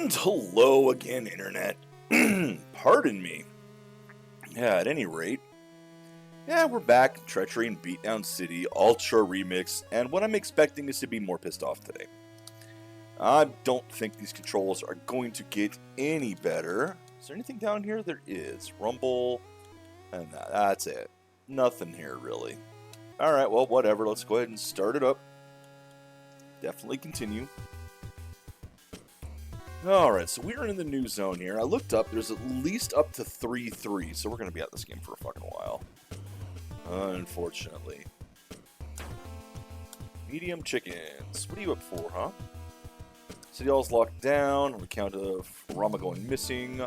And hello again, Internet. Pardon me. Yeah, at any rate. Yeah, we're back. Treachery in Beatdown City, Ultra Remix, and what I'm expecting is to be more pissed off today. I don't think these controls are going to get any better. Is there anything down here? There is. Rumble, and that's it. Nothing here, really. Alright, well, whatever. Let's go ahead and start it up. Definitely continue. Alright, so we're in the new zone here. I looked up, there's at least up to 3-3, so we're going to be at this game for a fucking while. Unfortunately. Medium chickens. What are you up for, huh? City Hall's locked down on account of Rama going missing.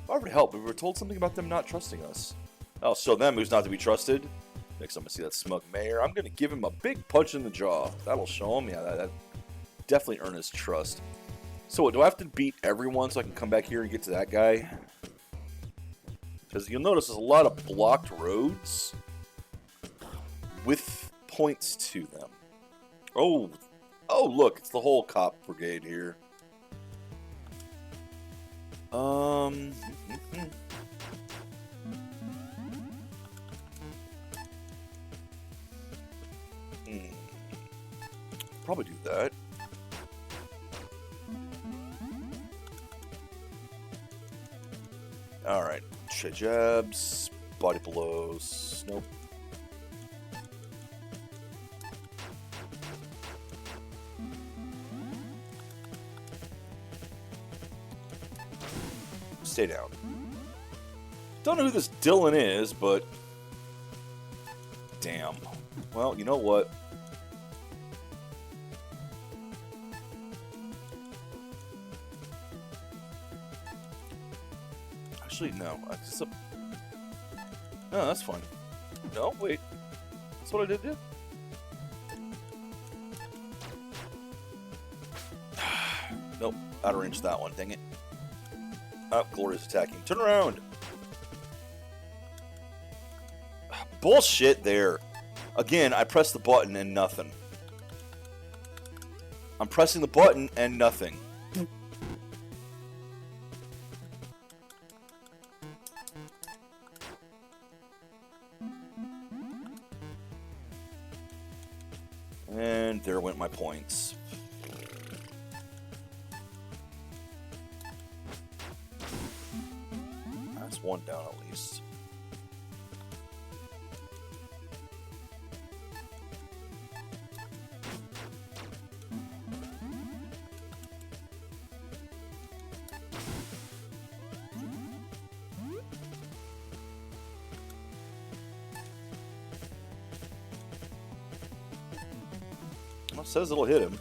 Why would it help? We were told something about them not trusting us. I'll show them who's not to be trusted. Next time I see that smug mayor, I'm going to give him a big punch in the jaw. That'll show him. Yeah, that definitely earn his trust. So what, do I have to beat everyone so I can come back here and get to that guy? Because you'll notice there's a lot of blocked roads with points to them. Oh, look, it's the whole cop brigade here. Probably do that. Alright, jabs, body blows, nope. Stay down. Don't know who this Dylan is, but damn. Well, you know what? Actually, no. No, that's fine. No, wait. That's what I did do. Nope. Out of range that one. Dang it. Oh, Gloria's attacking. Turn around! Bullshit there. Again, I pressed the button and nothing. I'm pressing the button and nothing. And there went my points. That's one down at least. Well, it says it'll hit him.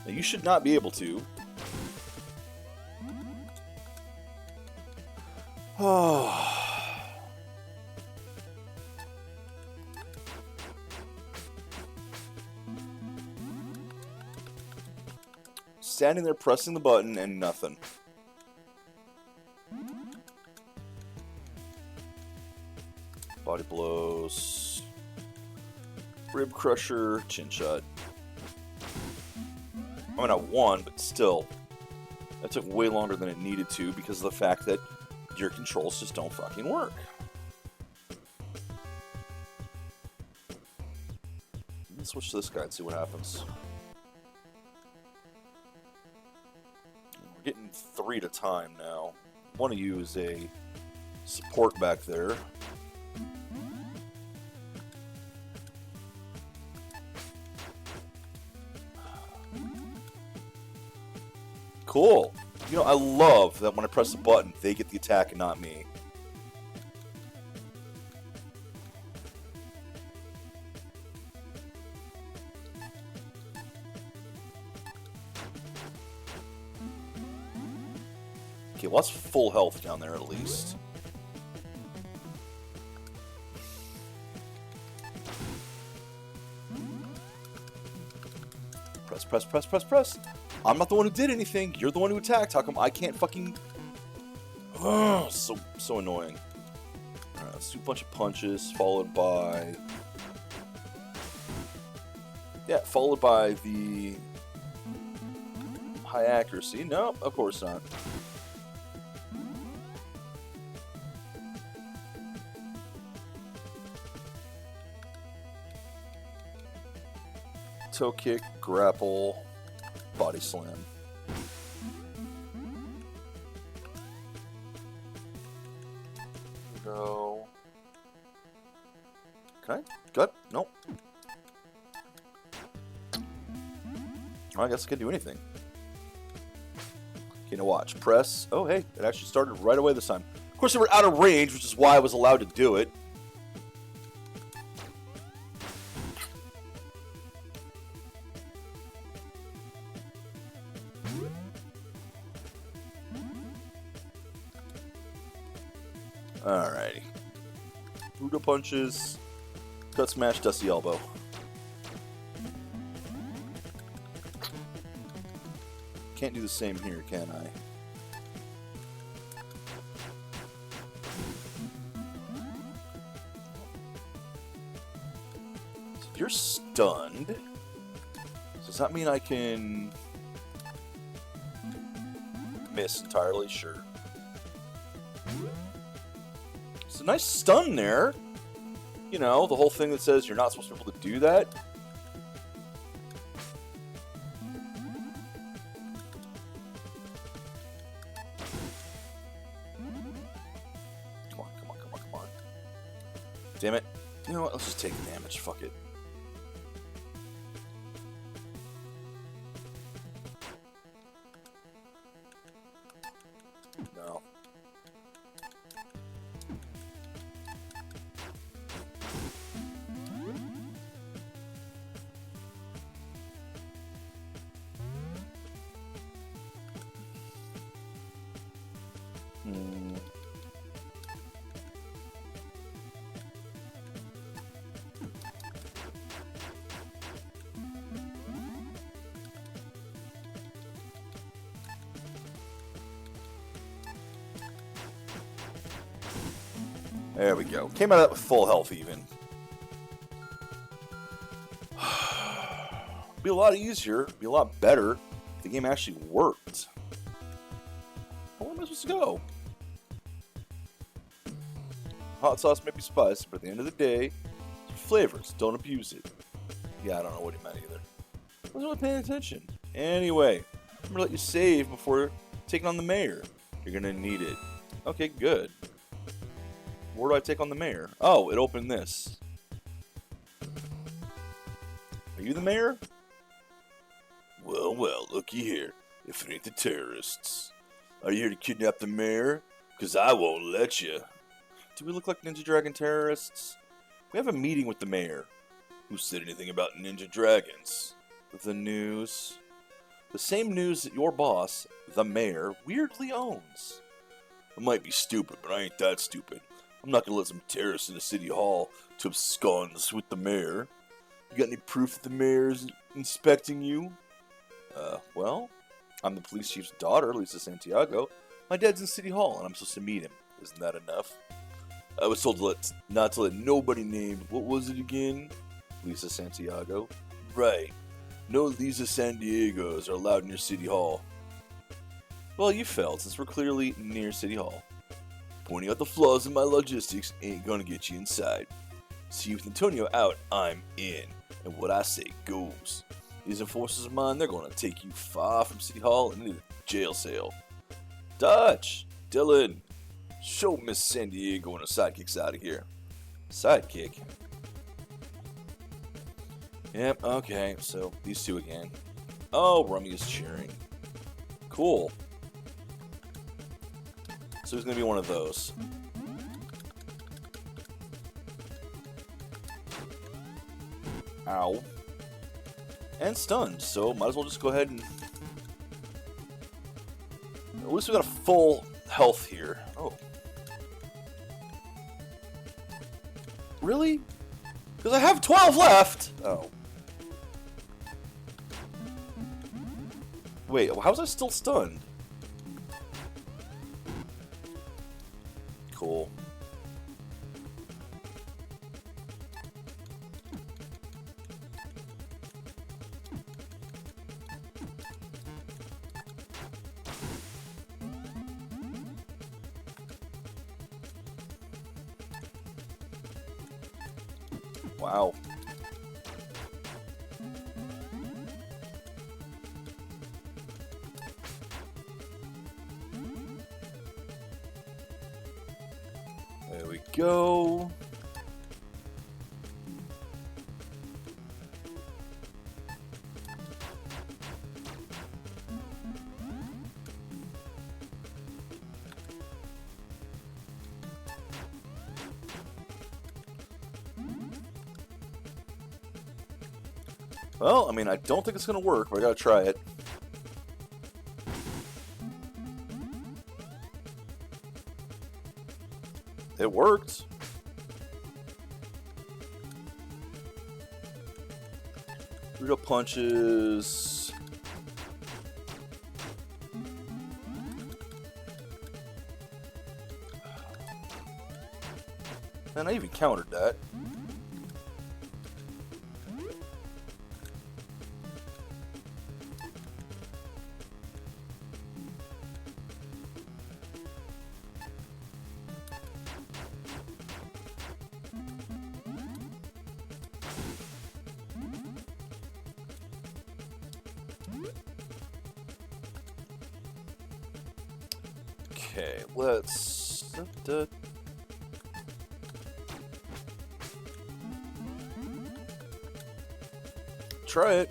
Now, you should not be able to. Standing there pressing the button and nothing. Body blows. Rib crusher, chin shot. I mean, I won, but still, that took way longer than it needed to because of the fact that your controls just don't fucking work. Let's switch to this guy and see what happens. We're getting 3 at a time now. One of you is a support back there. Cool. You know, I love that when I press the button, they get the attack and not me. Okay, well, that's full health down there at least. Press, press, press, press, press. I'm not the one who did anything. You're the one who attacked. How come I can't fucking... Oh, so annoying. Alright, let's do a bunch of punches, followed by... Yeah, followed by the... high accuracy. No, of course not. Toe kick, grapple, body slam. Go. Okay, good. Nope. I guess I can't do anything. Okay, now watch. Press. Oh, hey, it actually started right away this time. Of course, they were out of range, which is why I was allowed to do it. Alrighty. Buddha punches. Gut smash, dusty elbow. Can't do the same here, can I? So you're stunned. So does that mean I can miss entirely? Sure. It's a nice stun there. You know, the whole thing that says you're not supposed to be able to do that. Come on, come on, come on, come on. Damn it. You know what? Let's just take the damage. Fuck it. No. There we go. Came out of that with full health even. Be a lot easier, be a lot better if the game actually worked. Where am I supposed to go? Hot sauce may be spiced, but at the end of the day, it's for flavors. Don't abuse it. Yeah, I don't know what he meant either. I wasn't really paying attention. Anyway, I'm gonna let you save before taking on the mayor. You're gonna need it. Okay, good. Where do I take on the mayor? Oh, it opened this. Are you the mayor? Well, looky here. If it ain't the terrorists. Are you here to kidnap the mayor? 'Cause I won't let you. Do we look like Ninja Dragon terrorists? We have a meeting with the mayor. Who said anything about Ninja Dragons? The news. The same news that your boss, the mayor, weirdly owns. I might be stupid, but I ain't that stupid. I'm not gonna let some terrorists into City Hall to abscond with the mayor. You got any proof that the mayor's inspecting you? Well, I'm the police chief's daughter, Lisa Santiago. My dad's in City Hall, and I'm supposed to meet him. Isn't that enough? I was told not to let nobody named, what was it again? Lisa Santiago. Right. No Lisa San Diegos are allowed near City Hall. Well, you failed, since we're clearly near City Hall. Pointing out the flaws in my logistics ain't gonna get you inside. See you with Antonio out, I'm in. And what I say goes. These enforcers of mine, they're gonna take you far from City Hall and into the jail cell. Dutch! Dylan! Show Miss San Diego and her sidekicks out of here. Sidekick? Yep, okay, so these two again. Oh, Rummy is cheering. Cool. So he's gonna be one of those. Ow. And stunned, so might as well just go ahead and At least we got a full health here. Oh. Really? Because I have 12 left! Oh. Wait, how was I still stunned? Cool. Wow. There we go. Well, I mean, I don't think it's going to work, but I got to try it. It worked. Real punches. And I even countered that. Okay, let's... try it.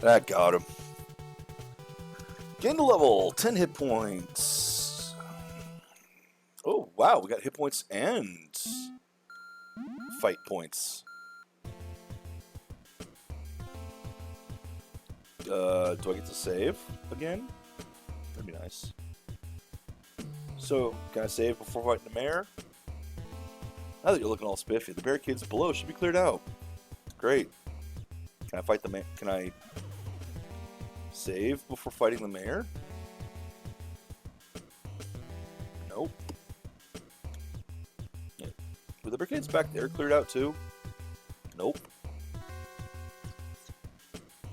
That got him. Gained a level, 10 hit points. Oh, wow, we got hit points and fight points. Do I get to save again? That'd be nice. So, can I save before fighting the mayor? Now that you're looking all spiffy, the barricades below should be cleared out. Great. Can I fight the mayor? Can I save before fighting the mayor? Nope. Yeah. Were the barricades back there cleared out too? Nope.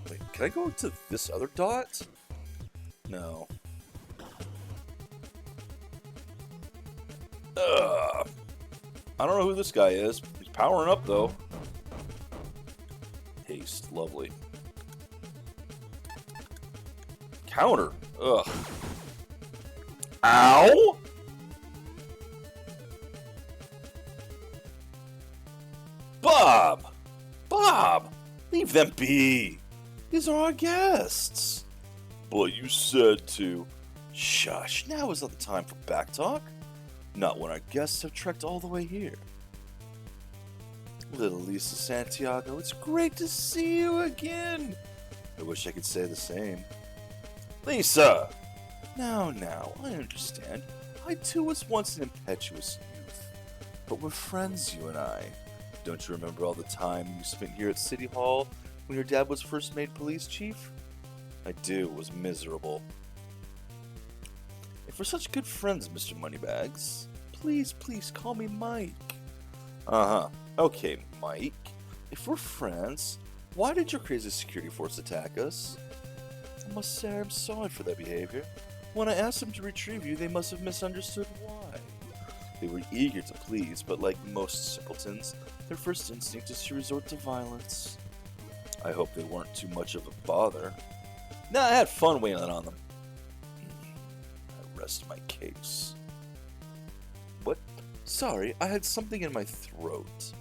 Wait, can I go to this other dot? No. Ugh. I don't know who this guy is. He's powering up though. Haste, lovely. Counter. Ugh. Ow! Bob! Bob! Leave them be! These are our guests! But you said to. Shush, now is not the time for backtalk. Not when our guests have trekked all the way here. Little Lisa Santiago, it's great to see you again! I wish I could say the same. Lisa! Now, I understand. I too was once an impetuous youth. But we're friends, you and I. Don't you remember all the time you spent here at City Hall when your dad was first made police chief? I do, it was miserable. If we're such good friends, Mr. Moneybags, please call me Mike. Uh-huh. Okay, Mike. If we're friends, why did your crazy security force attack us? I must say I'm sorry for their behavior. When I asked them to retrieve you, they must have misunderstood why. They were eager to please, but like most simpletons, their first instinct is to resort to violence. I hope they weren't too much of a bother. Nah, I had fun wailing on them. I rest my case. What? Sorry, I had something in my throat.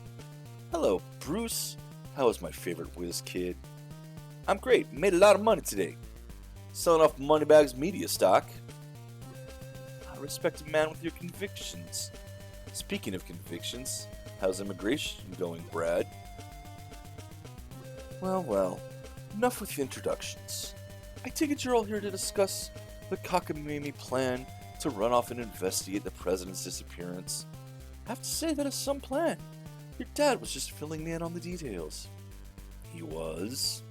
Hello, Bruce. How is my favorite whiz kid? I'm great. Made a lot of money today. Selling off Moneybags media stock. I respect a man with your convictions. Speaking of convictions, how's immigration going, Brad? Well, enough with the introductions. I take it you're all here to discuss the cockamamie plan to run off and investigate the president's disappearance. I have to say that is some plan. Your dad was just filling me in on the details. He was?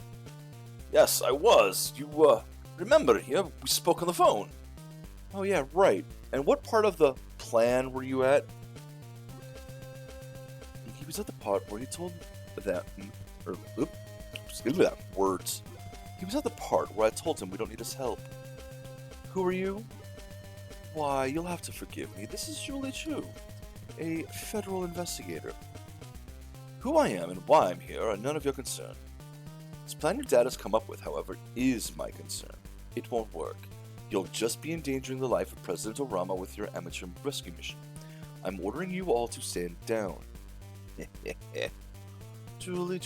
Yes, I was. You, remember, yeah, we spoke on the phone. Oh yeah, right. And what part of the plan were you at? He was at the part where he told that, words. He was at the part where I told him we don't need his help. Who are you? Why, you'll have to forgive me. This is Julie Chu, a federal investigator. Who I am and why I'm here are none of your concern. This plan your dad has come up with, however, is my concern. It won't work. You'll just be endangering the life of President Obama with your amateur rescue mission. I'm ordering you all to stand down. Julie.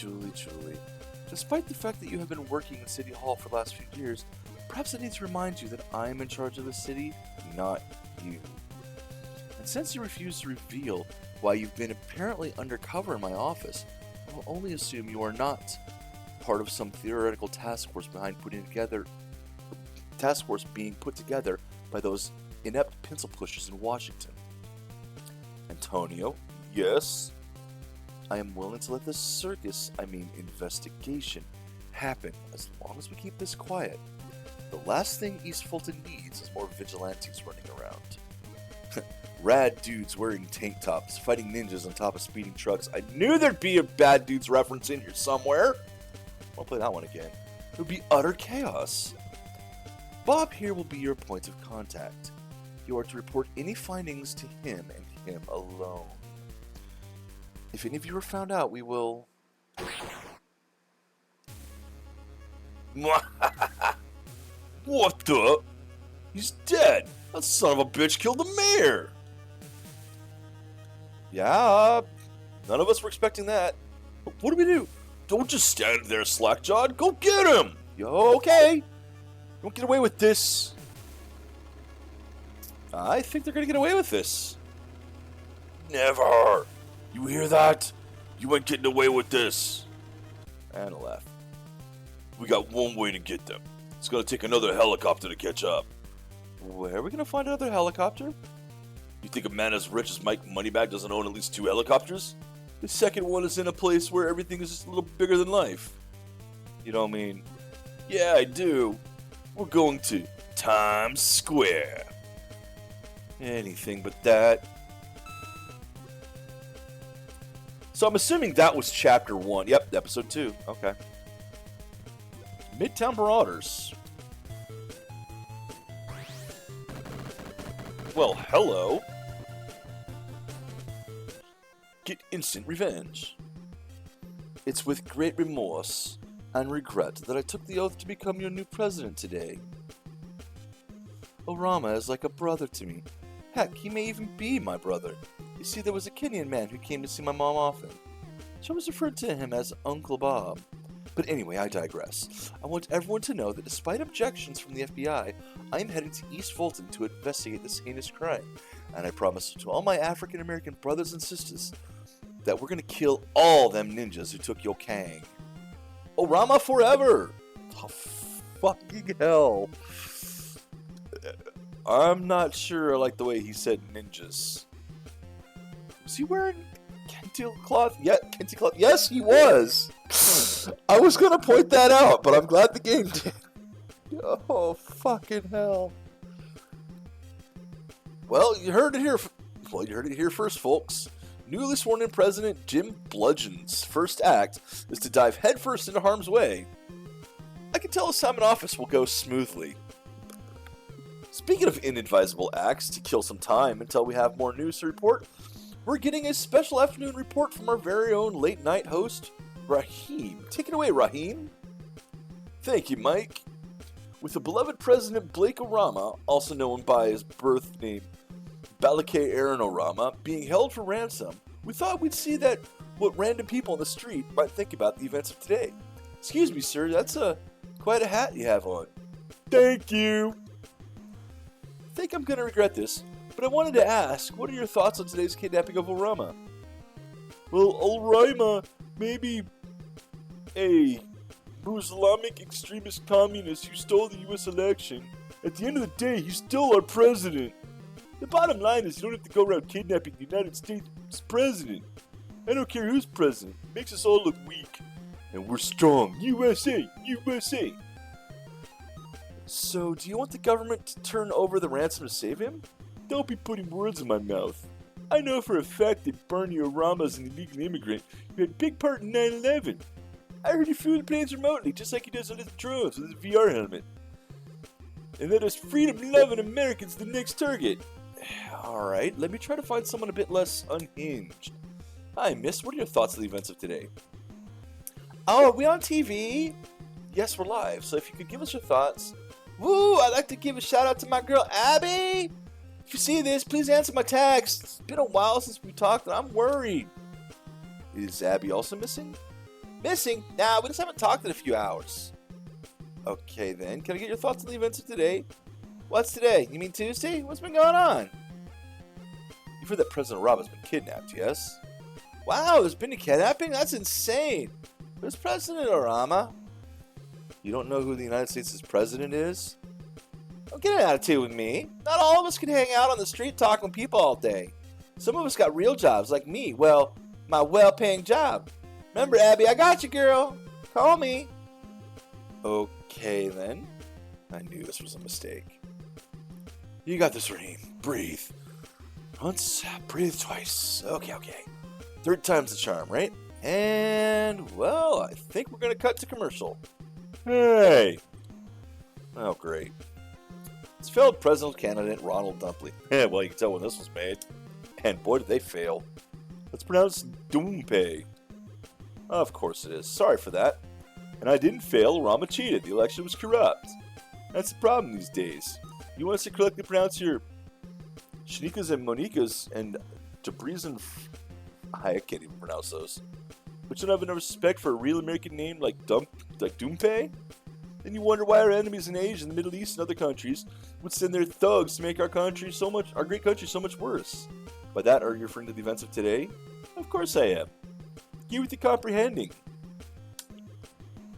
Despite the fact that you have been working in City Hall for the last few years, perhaps I need to remind you that I am in charge of the city, not you. And since you refuse to reveal why you've been apparently undercover in my office, I will only assume you are not part of some theoretical task force being put together by those inept pencil pushers in Washington. Antonio, yes? I am willing to let this investigation, happen as long as we keep this quiet. The last thing East Fulton needs is more vigilantes running around. Rad dudes wearing tank tops, fighting ninjas on top of speeding trucks. I knew there'd be a bad dudes reference in here somewhere. I'll play that one again. It would be utter chaos. Bob here will be your point of contact. You are to report any findings to him and him alone. If any of you are found out, we will... What the? He's dead! That son of a bitch killed the mayor! Yeah, none of us were expecting that. What do we do? Don't just stand there slack-jawed. Go get him! Yo, okay. Don't get away with this. I think they're gonna get away with this. Never! You hear that? You ain't getting away with this. And a laugh. We got one way to get them. It's gonna take another helicopter to catch up. Where are we gonna find another helicopter? You think a man as rich as Mike Moneybag doesn't own at least 2 helicopters? The second one is in a place where everything is just a little bigger than life. You don't mean? Yeah, I do. We're going to Times Square. Anything but that. So I'm assuming that was Chapter 1. Yep, Episode 2. Okay. Midtown Marauders. Well, hello. Get instant revenge. It's with great remorse and regret that I took the oath to become your new president today. Orama is like a brother to me. Heck, he may even be my brother. You see, there was a Kenyan man who came to see my mom often. She always referred to him as Uncle Bob. But anyway, I digress. I want everyone to know that despite objections from the FBI, I am heading to East Fulton to investigate this heinous crime. And I promise to all my African American brothers and sisters that we're gonna kill all them ninjas who took your Kang. Orama forever! Oh, fucking hell. I'm not sure I like the way he said ninjas. Was he wearing kente cloth? Yeah, kente cloth. Yes, he was! I was gonna point that out, but I'm glad the game did. Oh, fucking hell. Well, you heard it here first, folks. Newly sworn in President Jim Bludgeon's first act is to dive headfirst into harm's way. I can tell his time in office will go smoothly. Speaking of inadvisable acts to kill some time until we have more news to report, we're getting a special afternoon report from our very own late night host, Raheem. Take it away, Raheem. Thank you, Mike. With the beloved President Blake Orama, also known by his birth name Balakay Aaronorama being held for ransom, we thought we'd see what random people on the street might think about the events of today. Excuse me, sir, that's quite a hat you have on. Thank you. I think I'm going to regret this, but I wanted to ask, what are your thoughts on today's kidnapping of Orama? Well, Orama may be a Islamic extremist communist who stole the U.S. election. At the end of the day, he's still our president. The bottom line is you don't have to go around kidnapping the United States president. I don't care who's president. It makes us all look weak. And we're strong. USA! USA! So, do you want the government to turn over the ransom to save him? Don't be putting words in my mouth. I know for a fact that Barney Orama's an illegal immigrant who had a big part in 9/11. I heard he flew the planes remotely, just like he does on his drones with his VR helmet. And that us freedom-loving Americans the next target. Alright, let me try to find someone a bit less unhinged. Hi, miss, what are your thoughts on the events of today? Oh, are we on TV? Yes, we're live, so if you could give us your thoughts. Woo, I'd like to give a shout out to my girl, Abby! If you see this, please answer my text. It's been a while since we talked, and I'm worried. Is Abby also missing? Missing? Nah, we just haven't talked in a few hours. Okay then, can I get your thoughts on the events of today? What's today? You mean Tuesday? What's been going on? You've heard that President Orama's been kidnapped, yes? Wow, there's been a kidnapping? That's insane. Who's President Orama? You don't know who the United States' president is? Don't get an attitude with me. Not all of us can hang out on the street talking with people all day. Some of us got real jobs, like me. Well, my well-paying job. Remember, Abby, I got you, girl. Call me. Okay, then. I knew this was a mistake. You got this, Raheem. Breathe. Once, breathe twice. Okay. Third time's the charm, right? And, well, I think we're going to cut to commercial. Hey! Oh, great. It's failed presidential candidate Ronald Dumpley. Well, you can tell when this was made. And boy, did they fail. It's pronounced Doompay. Of course it is. Sorry for that. And I didn't fail. Orama cheated. The election was corrupt. That's the problem these days. You want us to correctly pronounce your Shanikas and Monikas and Jabris and... I can't even pronounce those. But you don't have enough respect for a real American name like Doompay? Then you wonder why our enemies in Asia and the Middle East and other countries would send their thugs to make our great country so much worse. By that, are you referring to the events of today? Of course I am. Get with the comprehending.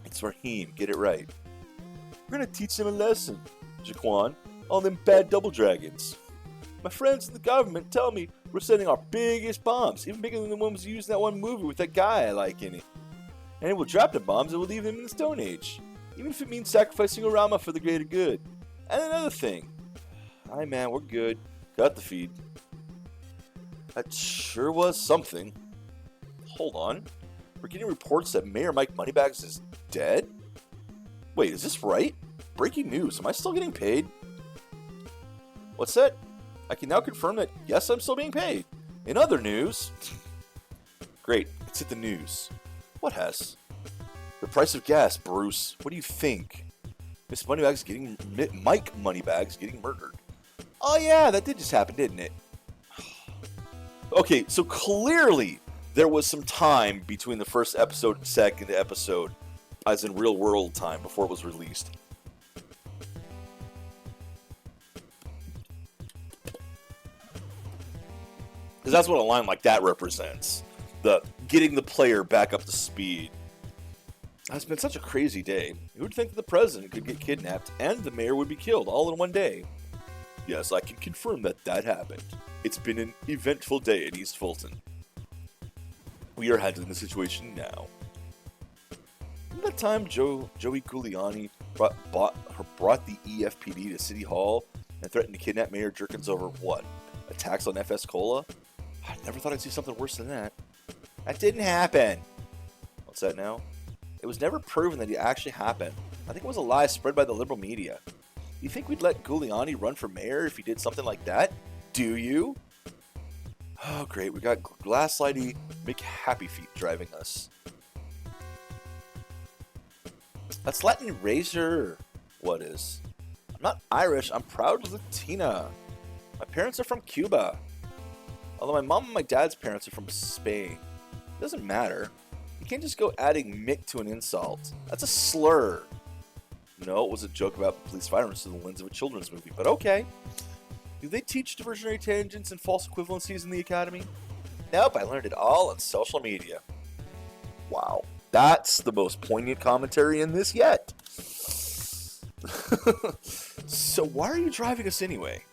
It's Raheem, get it right. We're gonna teach them a lesson, Jaquan, all them bad double dragons. My friends in the government tell me we're sending our biggest bombs, even bigger than the ones used in that one movie with that guy I like in it. And we'll drop the bombs and we'll leave them in the Stone Age, even if it means sacrificing Orama for the greater good. And another thing. Hi man, we're good. Got the feed. That sure was something. Hold on. We're getting reports that Mayor Mike Moneybags is dead? Wait, is this right? Breaking news. Am I still getting paid? What's that? I can now confirm that, yes, I'm still being paid. In other news... Great. It's hit the news. What has? The price of gas, Bruce. What do you think? Mike Moneybags getting murdered. Oh yeah, that did just happen, didn't it? Okay, so clearly there was some time between the first episode and second episode, as in real world time, before it was released. Because that's what a line like that represents. The getting the player back up to speed. It's been such a crazy day. Who would think that the president could get kidnapped and the mayor would be killed all in one day? Yes, I can confirm that that happened. It's been an eventful day at East Fulton. We are handling the situation now. Remember that time Joey Giuliani brought the EFPD to City Hall and threatened to kidnap Mayor Jerkins over what? Attacks on FS Cola? I never thought I'd see something worse than that. That didn't happen. What's that now? It was never proven that it actually happened. I think it was a lie spread by the liberal media. You think we'd let Giuliani run for mayor if he did something like that? Do you? Oh, great. We got Glasslighty McHappyFeet driving us. That's Latin Razor. What is? I'm not Irish. I'm proud Latina. My parents are from Cuba. Although my mom and my dad's parents are from Spain. It doesn't matter. You can't just go adding Mick to an insult. That's a slur. No, it was a joke about police violence through the lens of a children's movie, but okay. Do they teach diversionary tangents and false equivalencies in the academy? Nope, I learned it all on social media. Wow, that's the most poignant commentary in this yet. So why are you driving us anyway?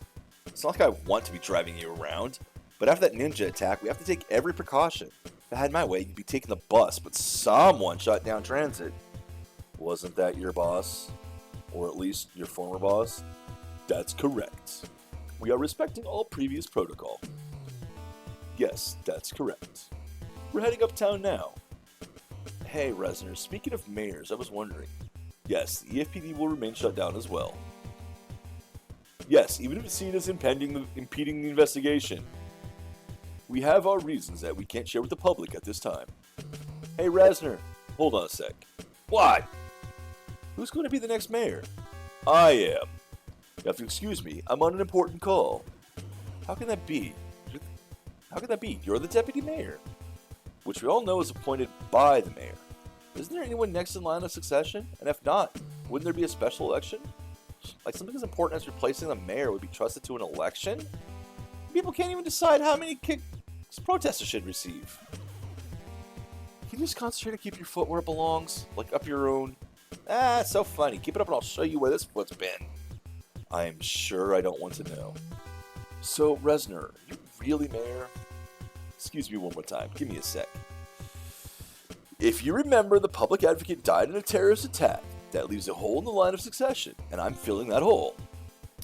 It's not like I want to be driving you around, but after that ninja attack, we have to take every precaution. If I had my way, you'd be taking the bus, but someone shut down transit. Wasn't that your boss? Or at least your former boss? That's correct. We are respecting all previous protocol. Yes, that's correct. We're heading uptown now. Hey, Resner, speaking of mayors, I was wondering. Yes, the EFPD will remain shut down as well. Yes, even if it's seen as impeding the investigation. We have our reasons that we can't share with the public at this time. Hey, Resner, hold on a sec. What? Who's going to be the next mayor? I am. You have to excuse me, I'm on an important call. How can that be? You're the deputy mayor. Which we all know is appointed by the mayor. Isn't there anyone next in line of succession? And if not, wouldn't there be a special election? Like something as important as replacing the mayor would be trusted to an election? People can't even decide how many kicks protesters should receive. Can you just concentrate and keep your foot where it belongs? Like up your own? Ah, it's so funny. Keep it up and I'll show you where this foot's been. I'm sure I don't want to know. So, Resner, you really mayor? Excuse me one more time. Give me a sec. If you remember, the public advocate died in a terrorist attack. That leaves a hole in the line of succession, and I'm filling that hole.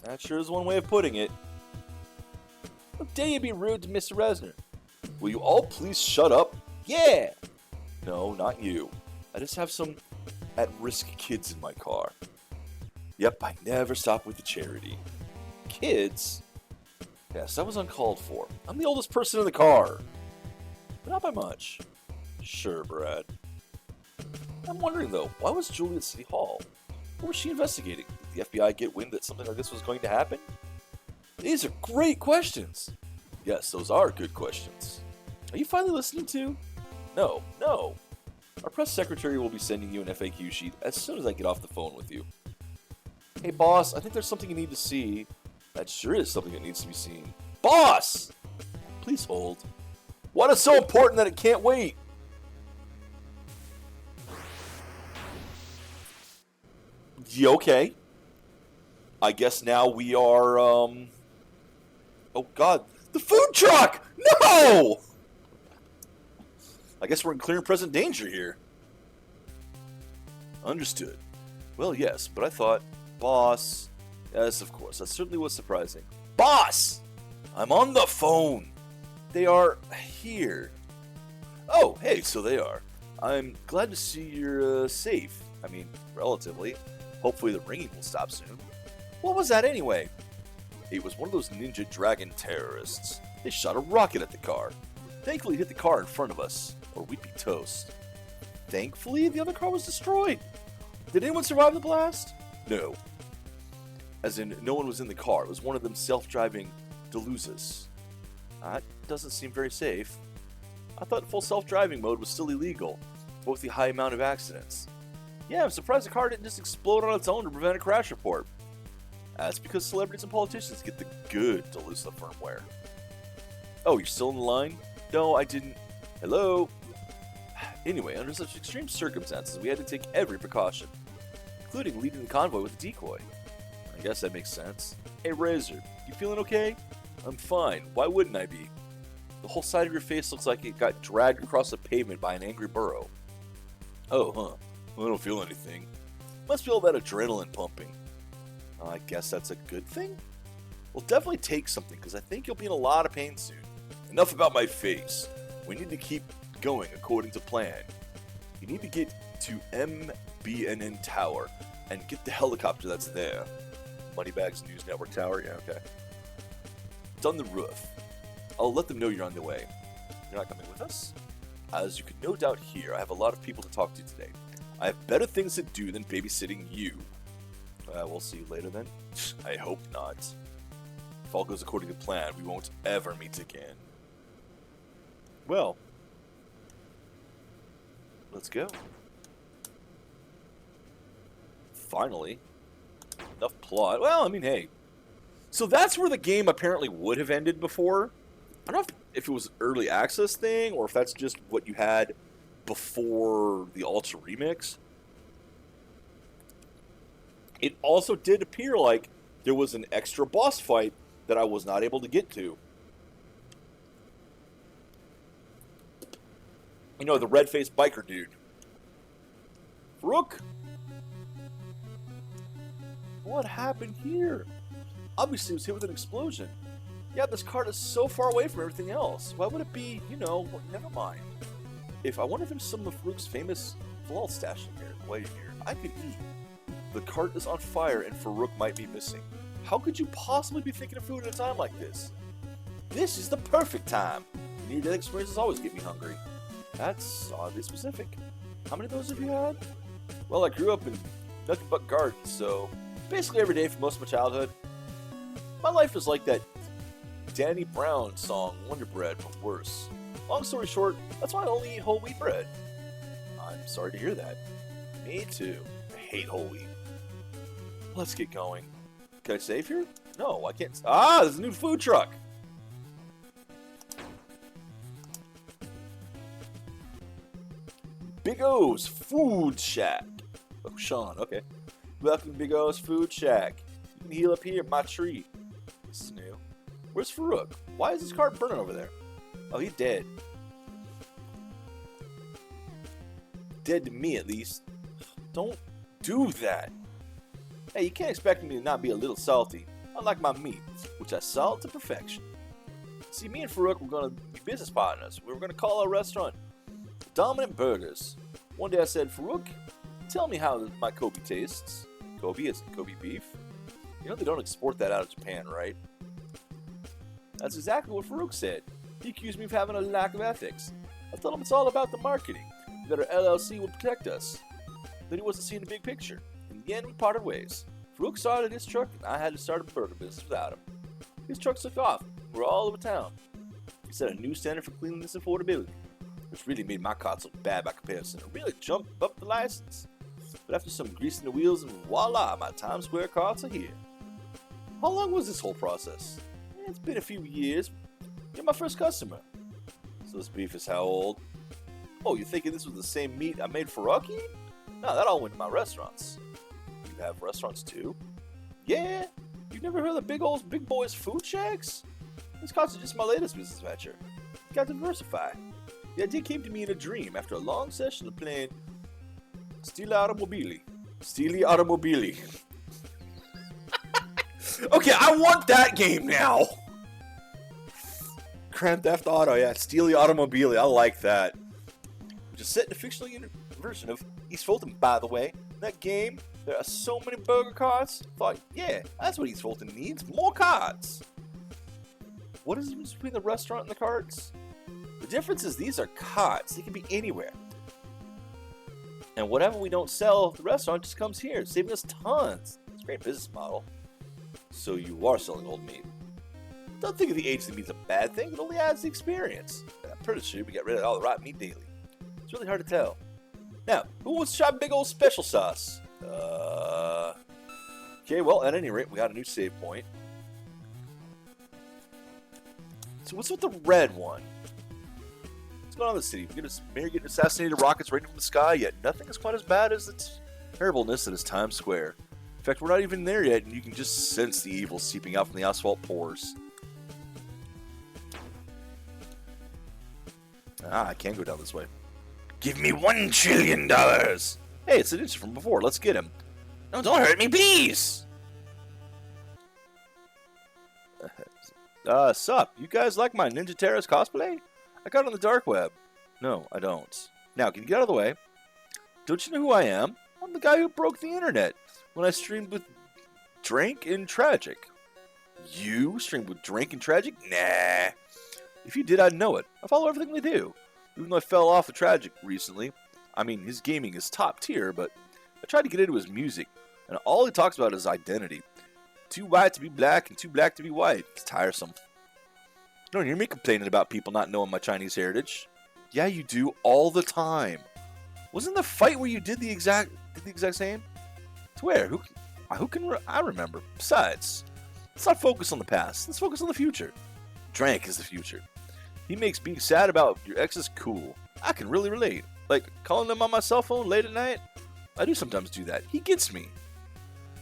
That sure is one way of putting it. How dare you be rude to Mr. Resner? Will you all please shut up? Yeah! No, not you. I just have some at-risk kids in my car. Yep, I never stop with the charity. Kids? Yes, that was uncalled for. I'm the oldest person in the car. But not by much. Sure, Brad. I'm wondering, though, why was Julie at City Hall? What was she investigating? Did the FBI get wind that something like this was going to happen? These are great questions. Yes, those are good questions. Are you finally listening to? No. Our press secretary will be sending you an FAQ sheet as soon as I get off the phone with you. Hey, boss, I think there's something you need to see. That sure is something that needs to be seen. Boss! Please hold. What is so important that it can't wait? Yeah, okay. I guess now we are, Oh god. The food truck! No! I guess we're in clear and present danger here. Understood. Well, yes, but I thought, boss... Yes, of course, that certainly was surprising. Boss! I'm on the phone! They are here. Oh, hey, so they are. I'm glad to see you're safe. I mean, relatively. Hopefully the ringing will stop soon. What was that anyway? It was one of those ninja dragon terrorists. They shot a rocket at the car. Thankfully it hit the car in front of us, or we'd be toast. Thankfully, the other car was destroyed. Did anyone survive the blast? No. As in, no one was in the car. It was one of them self-driving Deluzas. That doesn't seem very safe. I thought full self-driving mode was still illegal, but with the high amount of accidents. Yeah, I'm surprised the car didn't just explode on its own to prevent a crash report. That's because celebrities and politicians get the good Delusa firmware. Oh, you're still in the line? No, I didn't. Hello? Anyway, under such extreme circumstances, we had to take every precaution, including leading the convoy with a decoy. I guess that makes sense. Hey, Razor, you feeling okay? I'm fine. Why wouldn't I be? The whole side of your face looks like it got dragged across the pavement by an angry burro. Oh, huh. Well, I don't feel anything. Must be all that adrenaline pumping. I guess that's a good thing? We'll definitely take something, because I think you'll be in a lot of pain soon. Enough about my face. We need to keep going according to plan. You need to get to MBNN Tower and get the helicopter that's there. Moneybags News Network Tower? Yeah, okay. It's on the roof. I'll let them know you're on the way. You're not coming with us? As you can no doubt hear, I have a lot of people to talk to today. I have better things to do than babysitting you. We'll see you later then. I hope not. If all goes according to plan, we won't ever meet again. Well, let's go. Finally. Enough plot. Well, I mean, hey. So that's where the game apparently would have ended before. I don't know if it was an early access thing or if that's just what you had before the Ultra Remix. It also did appear like there was an extra boss fight that I was not able to get to. You know, the red-faced biker dude. Rook? What happened here? Obviously, it was hit with an explosion. Yeah, this cart is so far away from everything else. Why would it be, you know, well, never mind. I wonder if there's some of Farouk's famous falal stash in here, way here. I could eat. The cart is on fire and Farouk might be missing. How could you possibly be thinking of food at a time like this? This is the perfect time. Near-death experiences always get me hungry. That's oddly specific. How many of those have you had? Well, I grew up in nothing but gardens, so basically every day for most of my childhood. My life is like that Danny Brown song, Wonder Bread, but worse. Long story short, that's why I only eat whole wheat bread. I'm sorry to hear that. Me too. I hate whole wheat. Let's get going. Can I save here? No, I can't. Ah, there's a new food truck. Big O's Food Shack. Oh, Sean, okay. Welcome to Big O's Food Shack. You can heal up here at my tree. This is new. Where's Farouk? Why is his cart burning over there? Oh, he's dead. Dead to me, at least. Don't do that. Hey, you can't expect me to not be a little salty. Unlike my meat, which I salt to perfection. See, me and Farouk were going to be business partners. We were going to call our restaurant Dominant Burgers. One day I said, Farouk, tell me how my Kobe tastes. Kobe isn't Kobe beef. You know they don't export that out of Japan, right? That's exactly what Farouk said. He accused me of having a lack of ethics. I told him it's all about the marketing, that our LLC would protect us. Then he wasn't seeing the big picture. In the end, we parted ways. Farouk started his truck, and I had to start a burger business without him. His truck took off. We're all over town. He set a new standard for cleanliness and affordability, which really made my carts look bad by comparison. It really jumped up the license. But after some greasing the wheels, and voila, my Times Square carts are here. How long was this whole process? It's been a few years. You're my first customer. So this beef is how old? Oh, you're thinking this was the same meat I made for Rocky? No, that all went to my restaurants. You have restaurants too? Yeah? You've never heard of Big Boys Food Shacks? These carts are just my latest business venture. Got to diversify. The idea came to me in a dream after a long session of playing Stili Automobili. Stili Automobili. Okay, I want that game now. Grand Theft Auto, yeah, Stili Automobili. I like that. Which is set in a fictional version of East Fulton, by the way. In that game, there are so many burger carts. Thought, yeah, that's what East Fulton needs. More carts. What is the difference between the restaurant and the carts? The difference is these are carts. They can be anywhere. And whatever we don't sell at the restaurant just comes here, saving us tons. It's a great business model. So you are selling old meat. Don't think of the age that means a bad thing. It only adds the experience. I'm pretty sure we get rid of all the rotten meat daily. It's really hard to tell. Now, who wants to try big old special sauce? Okay, well, at any rate, we got a new save point. So what's with the red one? What's going on in the city? We're getting assassinated rockets raining from the sky, yet nothing is quite as bad as the terribleness that is Times Square. In fact, we're not even there yet, and you can just sense the evil seeping out from the asphalt pores. Ah, I can go down this way. Give me $1 trillion! Hey, it's an instant from before. Let's get him. No, don't hurt me, please! Sup? You guys like my Ninja Terrorist cosplay? I got it on the dark web. No, I don't. Now, can you get out of the way? Don't you know who I am? I'm the guy who broke the internet when I streamed with Drink and Tragic. You streamed with Drink and Tragic? Nah. If you did, I'd know it. I follow everything they do. Even though I fell off of Tragic recently. I mean, his gaming is top tier, but I tried to get into his music, and all he talks about is identity. too white to be black and too black to be white. It's tiresome. You don't hear me complaining about people not knowing my Chinese heritage. Yeah, you do all the time. Wasn't the fight where you did the exact same? To where? I remember. Besides, let's not focus on the past. Let's focus on the future. Drank is the future. He makes being sad about your exes cool. I can really relate. Like calling them on my cell phone late at night. I do sometimes do that. He gets me.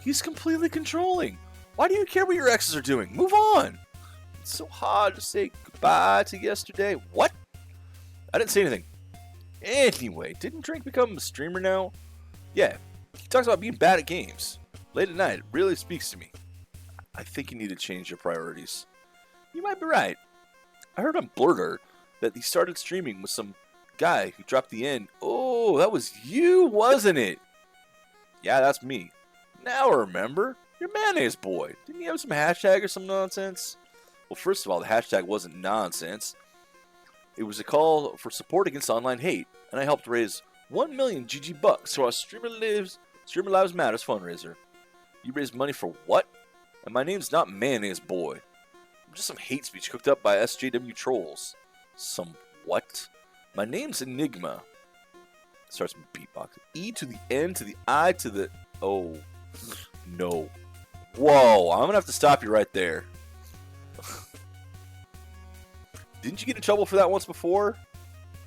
He's completely controlling. Why do you care what your exes are doing? Move on. It's so hard to say goodbye to yesterday. What? I didn't say anything. Anyway, didn't Drink become a streamer now? Yeah. He talks about being bad at games. Late at night, it really speaks to me. I think you need to change your priorities. You might be right. I heard on Blurter that he started streaming with some guy who dropped the end. Oh, that was you, wasn't it? Yeah, that's me. Now I remember. You're Mayonnaise Boy. Didn't you have some hashtag or some nonsense? Well, first of all, the hashtag wasn't nonsense. It was a call for support against online hate, and I helped raise 1 million GG bucks for our Streamer Lives Matters fundraiser. You raised money for what? And my name's not Mayonnaise Boy. I'm just some hate speech cooked up by SJW trolls. Some what? My name's Enigma. Starts with beatbox. E to the N to the I to the... Oh. No. Whoa, I'm gonna have to stop you right there. Didn't you get in trouble for that once before?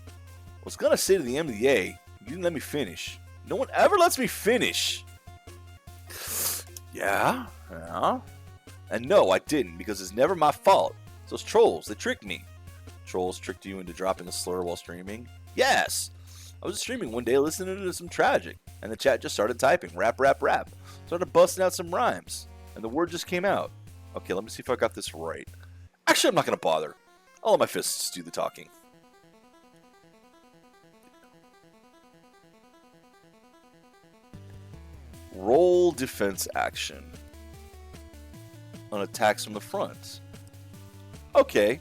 I was gonna say to the MDA, you didn't let me finish. No one ever lets me finish. Yeah. And no, I didn't, because it's never my fault. Those trolls, they tricked me. Trolls tricked you into dropping a slur while streaming? Yes! I was streaming one day listening to some Tragic, and the chat just started typing, rap, rap, rap. Started busting out some rhymes, and the word just came out. Okay, let me see if I got this right. Actually, I'm not going to bother. I'll let my fists do the talking. Roll defense action. On attacks from the front. Okay.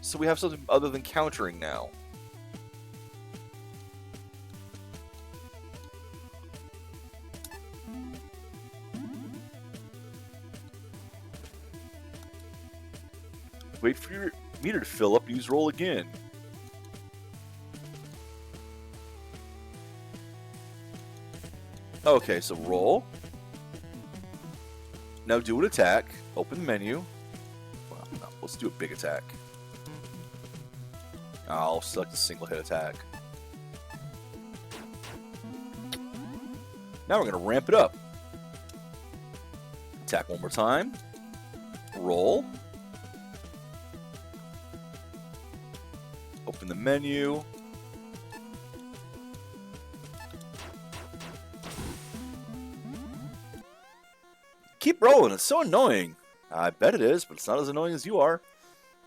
So we have something other than countering now. Wait for your meter to fill up, use roll again. Okay, so roll. Now do an attack. Open the menu. Well, no, let's do a big attack. I'll select a single hit attack. Now we're going to ramp it up. Attack one more time. Roll. Open the menu. Keep rolling, it's so annoying. I bet it is, but it's not as annoying as you are.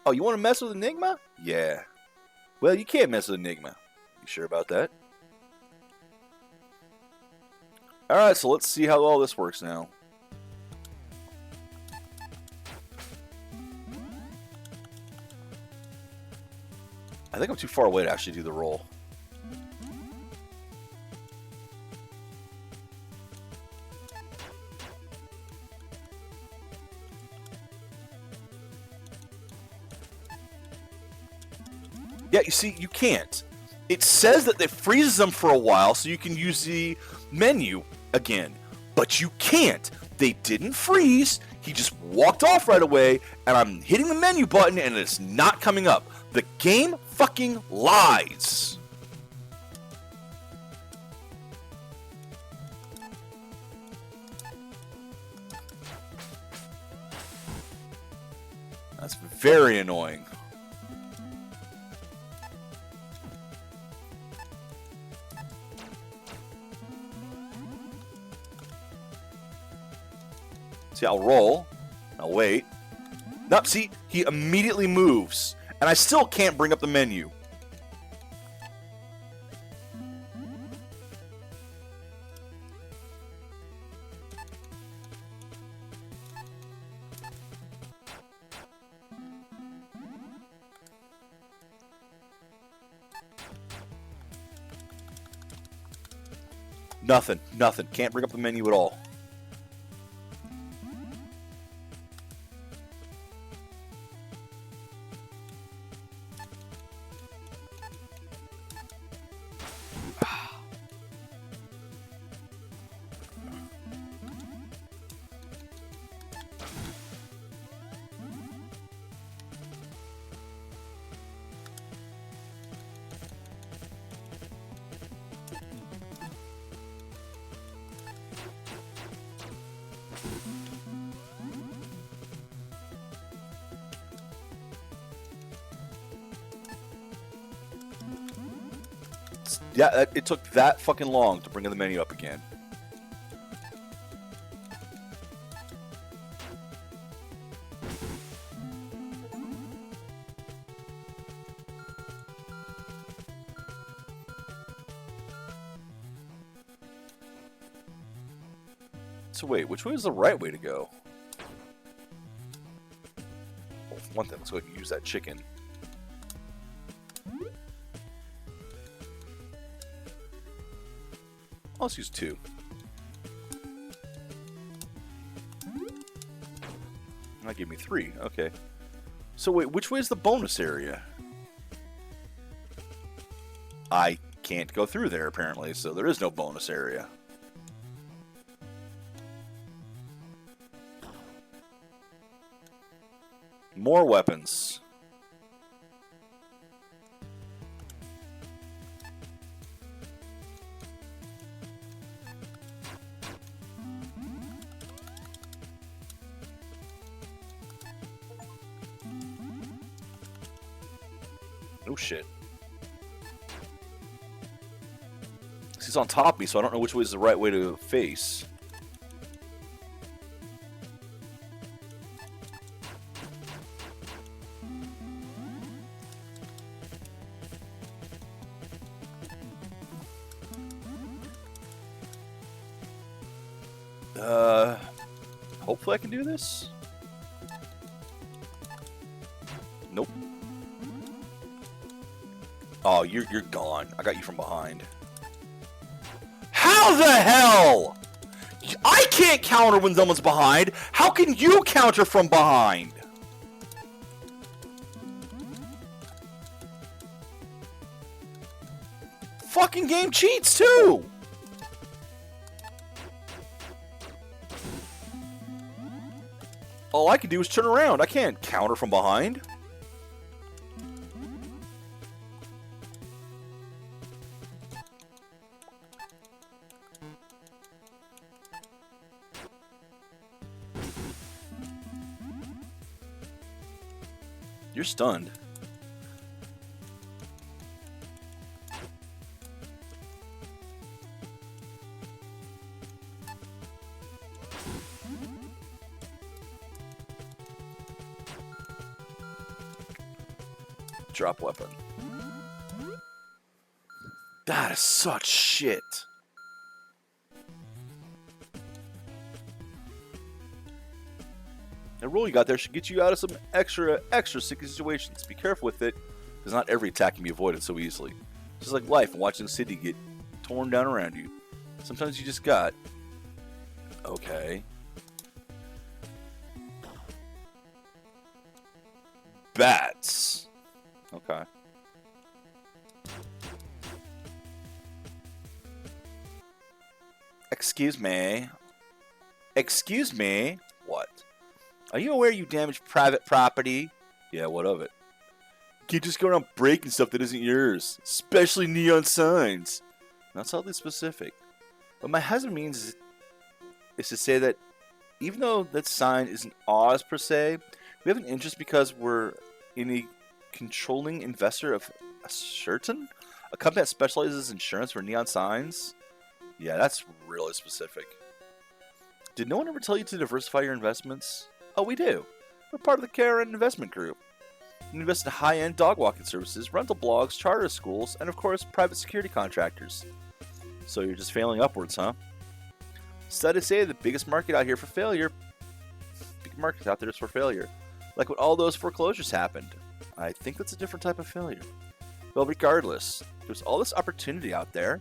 Oh, you want to mess with Enigma? Yeah. Well, you can't mess with Enigma. You sure about that? Alright, so let's see how all this works now. I think I'm too far away to actually do the roll. Yeah, you see, you can't. It says that it freezes them for a while so you can use the menu again. But you can't. They didn't freeze. He just walked off right away, and I'm hitting the menu button, and it's not coming up. The game fucking lies. That's very annoying. See, I'll roll. I'll wait. Nope, see, he immediately moves. And I still can't bring up the menu. Nothing. Can't bring up the menu at all. Yeah, it took that fucking long to bring the menu up again. So wait, which way is the right way to go? Well, for one thing, let's go ahead and use that chicken. Let's use 2. That gave me 3. Okay. So wait, which way is the bonus area? I can't go through there apparently, so there is no bonus area. More weapons. Oh shit. He's on top of me, so I don't know which way is the right way to face. Hopefully I can do this. Nope. Oh, you're gone. I got you from behind. How the hell? I can't counter when someone's behind. How can you counter from behind? Fucking game cheats too. All I can do is turn around. I can't counter from behind. You're stunned. Drop weapon. That is such shit. The roll you got there should get you out of some extra sticky situations. Be careful with it, because not every attack can be avoided so easily. It's just like life and watching the city get torn down around you. Sometimes you just got... Okay. Bats. Okay. Excuse me. Excuse me? What? Are you aware you damaged private property? Yeah, what of it? You can't just go around breaking stuff that isn't yours, especially neon signs. Not oddly specific. What my husband means is to say that even though that sign isn't ours per se, we have an interest because we're in a controlling investor of Certain, a company that specializes in insurance for neon signs. Yeah, that's really specific. Did no one ever tell you to diversify your investments? Oh, we do. We're part of the Karen Investment Group. We invest in high-end dog walking services, rental blogs, charter schools, and of course, private security contractors. So you're just failing upwards, huh? Studies say the biggest market out here for failure. Big market out there is for failure. Like when all those foreclosures happened. I think that's a different type of failure. Well, regardless, there's all this opportunity out there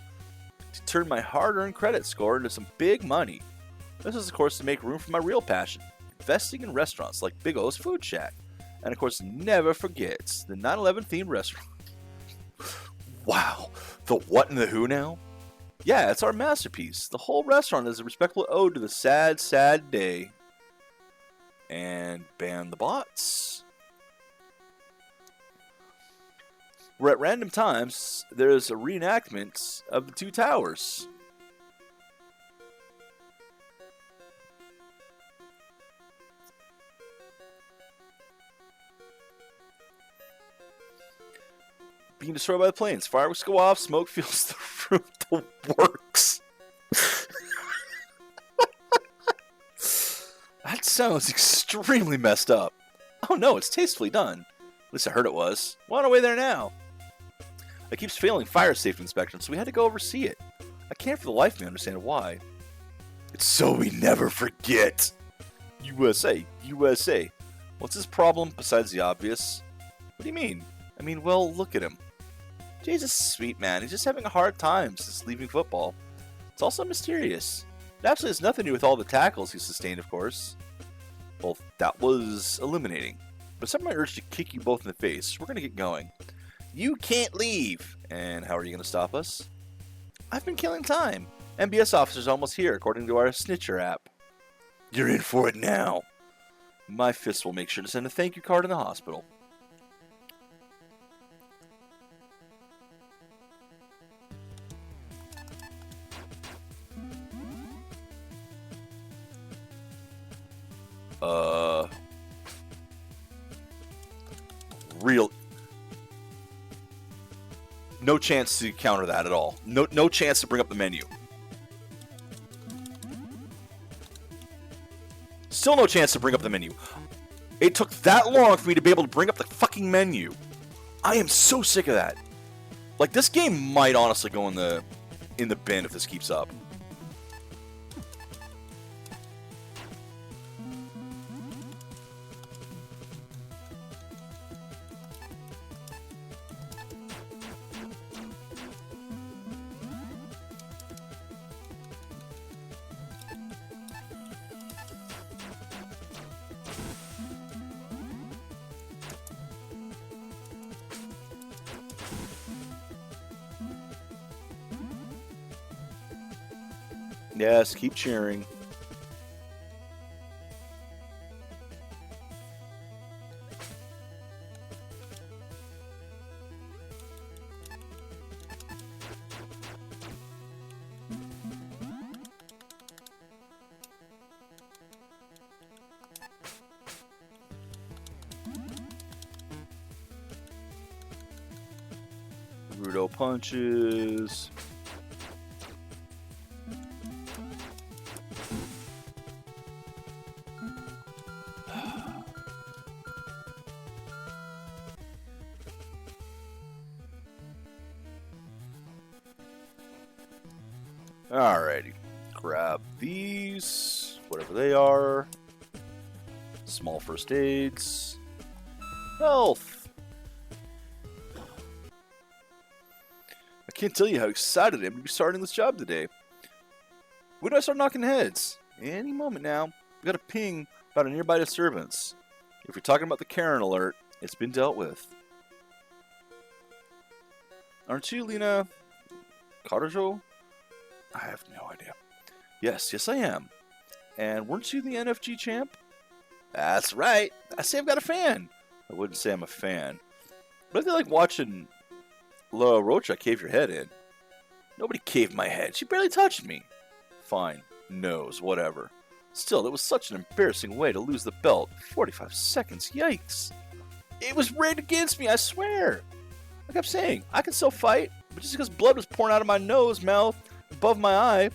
to turn my hard-earned credit score into some big money. This is, of course, to make room for my real passion, investing in restaurants like Big O's Food Shack. And, of course, never forgets the 9/11 themed restaurant. Wow, the what and the who now? Yeah, it's our masterpiece. The whole restaurant is a respectful ode to the sad, sad day. And ban the bots. Where at random times, there's a reenactment of the two towers. being destroyed by the planes. Fireworks go off, smoke fills the room, the works. That sounds extremely messed up. Oh no, it's tastefully done. At least I heard it was. We're on our way there now. It keeps failing fire safety inspection, so we had to go oversee it. I can't for the life of me understand why. It's so we never forget. USA, USA. What's his problem besides the obvious? What do you mean? I mean, well, look at him. Jay's a sweet man. He's just having a hard time since leaving football. It's also mysterious. It absolutely has nothing to do with all the tackles he sustained, of course. Well, that was illuminating. But some of my urge to kick you both in the face. We're going to get going. You can't leave. And how are you going to stop us? I've been killing time. MBS officer's almost here, according to our Snitcher app. You're in for it now. My fist will make sure to send a thank you card in the hospital. Real. No chance to counter that at all. No chance to bring up the menu. Still no chance to bring up the menu. It took that long for me to be able to bring up the fucking menu. I am so sick of that. Like, this game might honestly go in the bin if this keeps up. Yes, keep cheering. Rudo punches. Alrighty, grab these, whatever they are. Small first aids. Health. I can't tell you how excited I am to be starting this job today. When do I start knocking heads? Any moment now. We got a ping about a nearby disturbance. If you're talking about the Karen alert, it's been dealt with. Aren't you, Lena Cardojo? I have no idea. Yes, I am. And weren't you the NFG champ? That's right. I say I've got a fan. I wouldn't say I'm a fan. But I feel like watching La Rocha cave your head in. Nobody caved my head. She barely touched me. Fine. Nose. Whatever. Still, it was such an embarrassing way to lose the belt. 45 seconds. Yikes. It was rigged against me, I swear. I kept saying, I can still fight. But just because blood was pouring out of my nose, mouth, above my eye,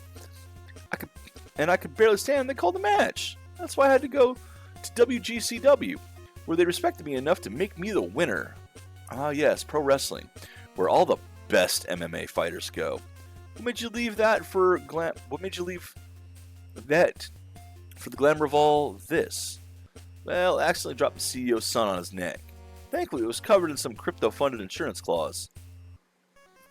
I could barely stand, they called the match. That's why I had to go to WGCW, where they respected me enough to make me the winner. Ah yes, pro wrestling, where all the best MMA fighters go. What made you leave that for What made you leave that for the glamour of all this? Well, I accidentally dropped the CEO's son on his neck. Thankfully, it was covered in some crypto-funded insurance clause.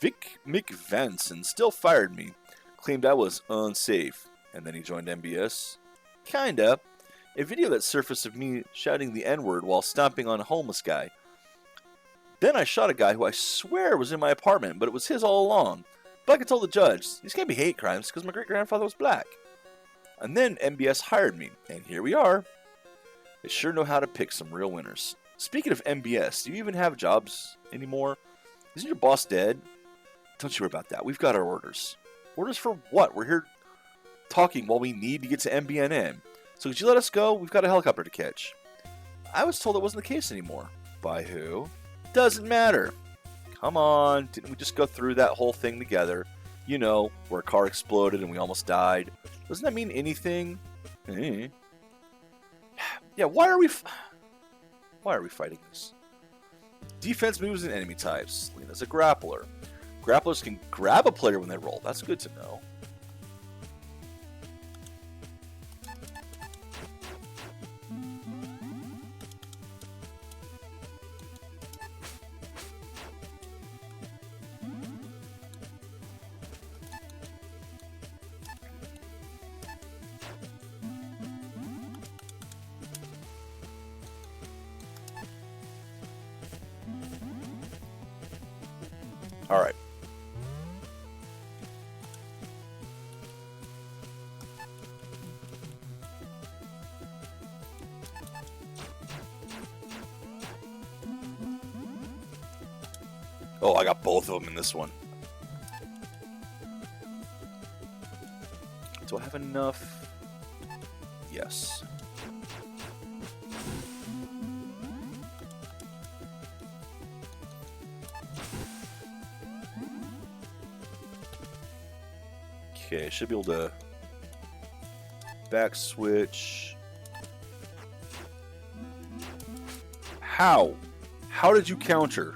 Vic McVanson still fired me, claimed I was unsafe, and then he joined MBS. Kinda. A video that surfaced of me shouting the N-word while stomping on a homeless guy. Then I shot a guy who I swear was in my apartment, but it was his all along. But like I told the judge, these can't be hate crimes because my great-grandfather was black. And then MBS hired me, and here we are. They sure know how to pick some real winners. Speaking of MBS, do you even have jobs anymore? Isn't your boss dead? Don't you worry about that. We've got our orders. Orders for what? We're here talking while we need to get to MBNM. So could you let us go? We've got a helicopter to catch. I was told it wasn't the case anymore. By who? Doesn't matter. Come on, didn't we just go through that whole thing together? You know, where a car exploded and we almost died. Doesn't that mean anything? Yeah, why are we fighting this? Defense moves and enemy types. Lena's a grappler. Grapplers can grab a player when they roll. That's good to know. All right. Oh, I got both of them in this one. Do I have enough? Yes. Okay, should be able to back switch. How? How did you counter?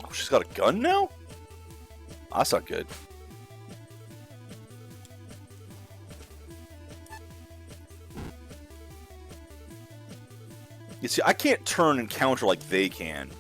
Oh, she's got a gun now? That's not good. You see, I can't turn and counter like they can.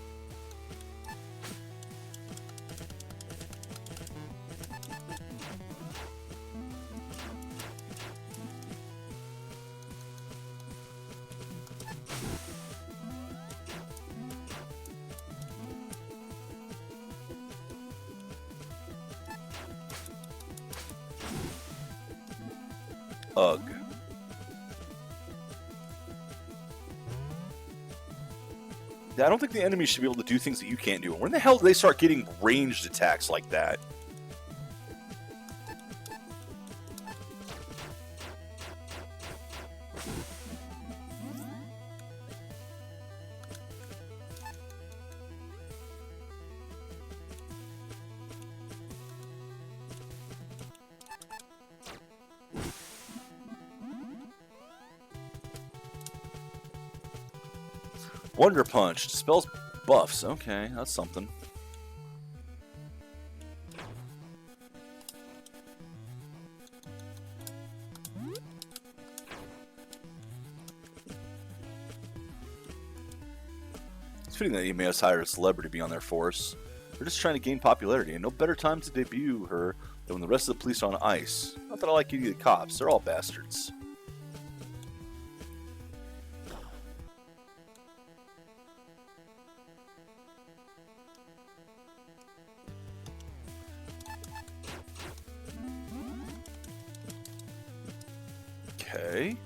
Ugh. I don't think the enemy should be able to do things that you can't do. When the hell do they start getting ranged attacks like that? Wonder Punch. Dispels buffs. Okay, that's something. It's fitting that EMA's hired a celebrity to be on their force. They're just trying to gain popularity, and no better time to debut her than when the rest of the police are on ice. Not that I like any of the cops. They're all bastards. Okay.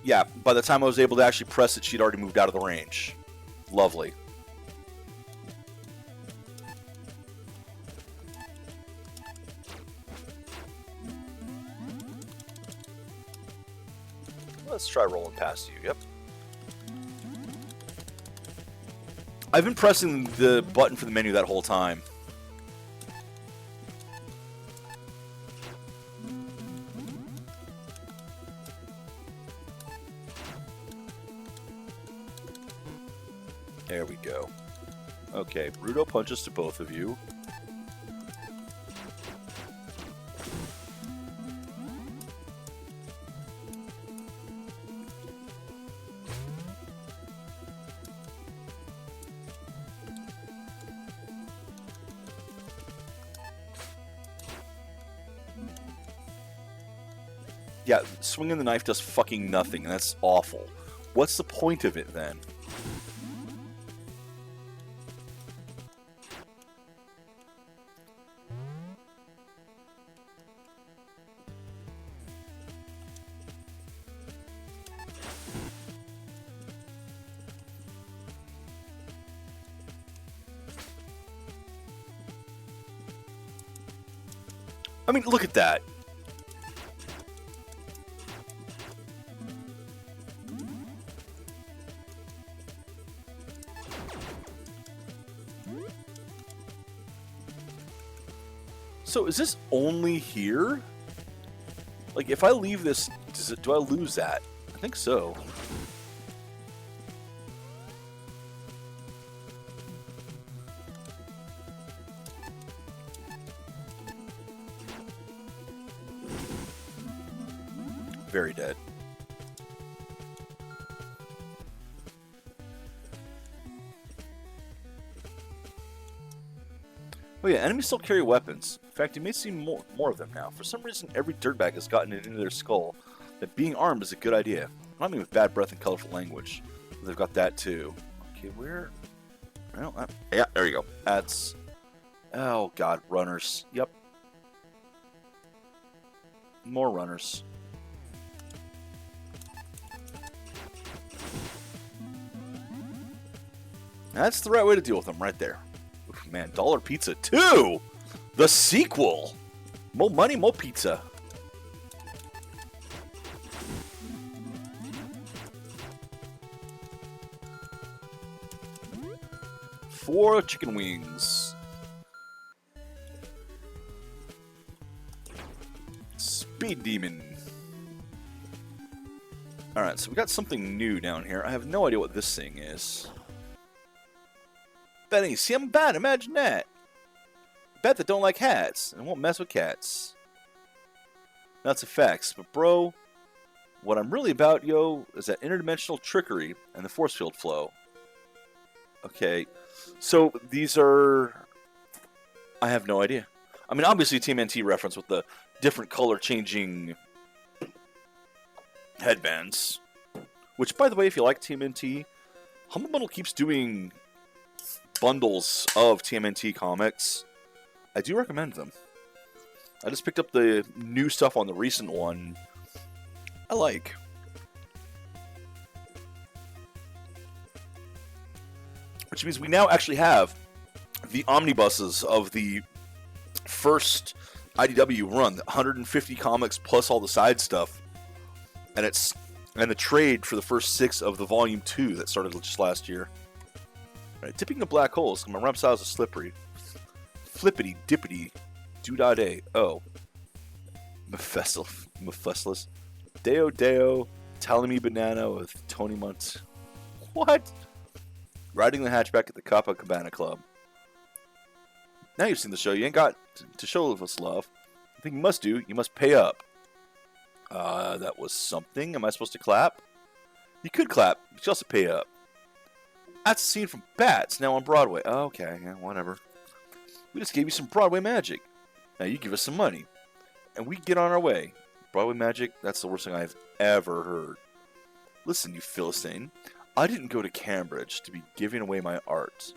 Yeah, by the time I was able to actually press it, she'd already moved out of the range. Lovely. Let's try rolling past you. Yep. I've been pressing the button for the menu that whole time. There we go. Okay, Bruto punches to both of you. Yeah, swinging the knife does fucking nothing, and that's awful. What's the point of it, then? I mean, look at that. So is this only here? Like, if I leave this, do I lose that? I think so. Very dead. Oh yeah, enemies still carry weapons. In fact, you may see more of them now. For some reason, every dirtbag has gotten it into their skull that being armed is a good idea. I mean with bad breath and colorful language. They've got that too. Okay, where? Well, yeah, there you go. That's... Oh god, runners. Yep. More runners. That's the right way to deal with them, right there. Oof, man, Dollar Pizza 2! The sequel! More money, more pizza. Four chicken wings. Speed Demon. Alright, so we got something new down here. I have no idea what this thing is. Benny, see, I'm bad. Imagine that. Bet that don't like hats and won't mess with cats. That's a fact. But bro, what I'm really about, yo, is that interdimensional trickery and the force field flow. Okay, so these are... I have no idea. I mean, obviously TMNT reference with the different color changing headbands. Which, by the way, if you like TMNT, Humble Bundle keeps doing bundles of TMNT comics. I do recommend them. I just picked up the new stuff on the recent one. I like. Which means we now actually have the omnibuses of the first IDW run, 150 comics plus all the side stuff, and the trade for the first 6 of the volume 2 that started just last year. Right, tipping the black holes. My reptiles are slippery. Flippity dippity do-da-day. Oh. Mephistophilus. Deo Deo. Talimi Banana with Tony Munt. What? Riding the hatchback at the Copacabana Club. Now you've seen the show. You ain't got to show us love. The thing you must do, you must pay up. That was something. Am I supposed to clap? You could clap, but you also pay up. That's a scene from Bats, now on Broadway. Oh, okay, yeah, whatever. We just gave you some Broadway magic. Now you give us some money. And we get on our way. Broadway magic, that's the worst thing I've ever heard. Listen, you Philistine. I didn't go to Cambridge to be giving away my art.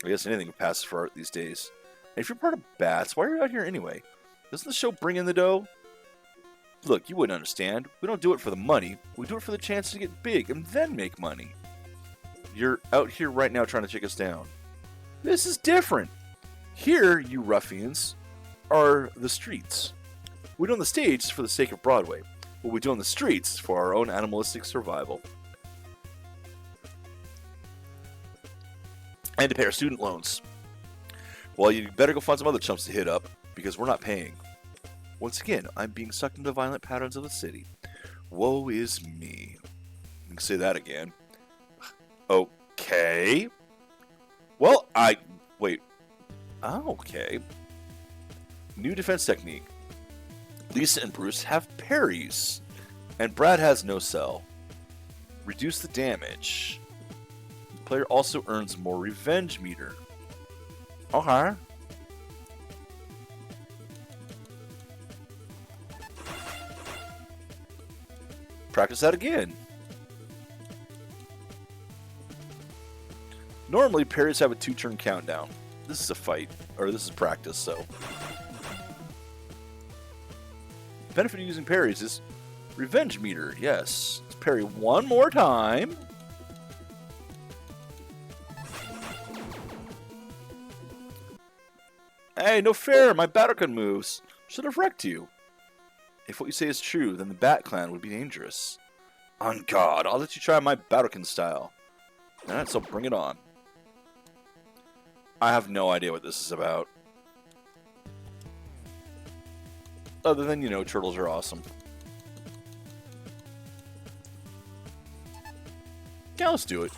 I guess anything passes for art these days. And if you're part of Bats, why are you out here anyway? Doesn't the show bring in the dough? Look, you wouldn't understand. We don't do it for the money. We do it for the chance to get big and then make money. You're out here right now trying to take us down. This is different. Here, you ruffians, are the streets. We do on the stage for the sake of Broadway. What we do on the streets for our own animalistic survival. And to pay our student loans. Well, you better go find some other chumps to hit up, because we're not paying. Once again, I'm being sucked into violent patterns of the city. Woe is me. You can say that again. Okay. Well, wait. Okay. New defense technique. Lisa and Bruce have parries. And Brad has no cell. Reduce the damage. The player also earns more revenge meter. Okay. Practice that again. Normally, parries have a 2-turn countdown. This is a fight, or this is practice, so. The benefit of using parries is revenge meter, yes. Let's parry one more time. Hey, no fair, my Battlegun moves. Should have wrecked you. If what you say is true, then the Bat Clan would be dangerous. On God, I'll let you try my Battlekin style. Alright, so bring it on. I have no idea what this is about. Other than, you know, turtles are awesome. Yeah, let's do it.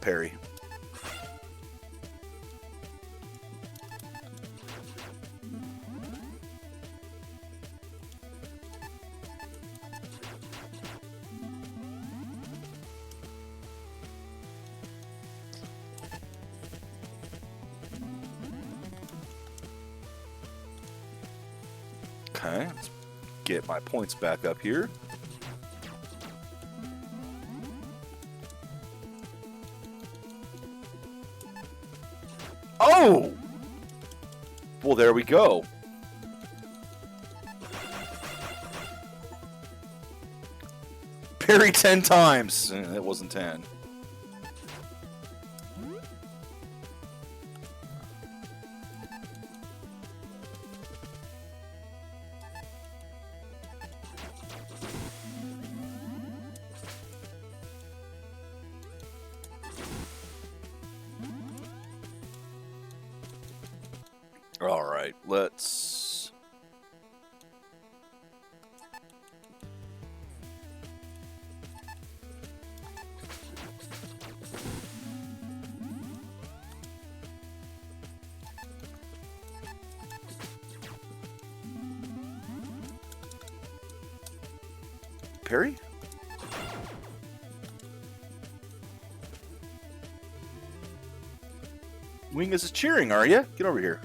Parry. Okay, let's get my points back up here. Oh! Well, there we go. Parry 10 times. That wasn't 10. All right, let's... Parry? Wingus is cheering, are you? Get over here.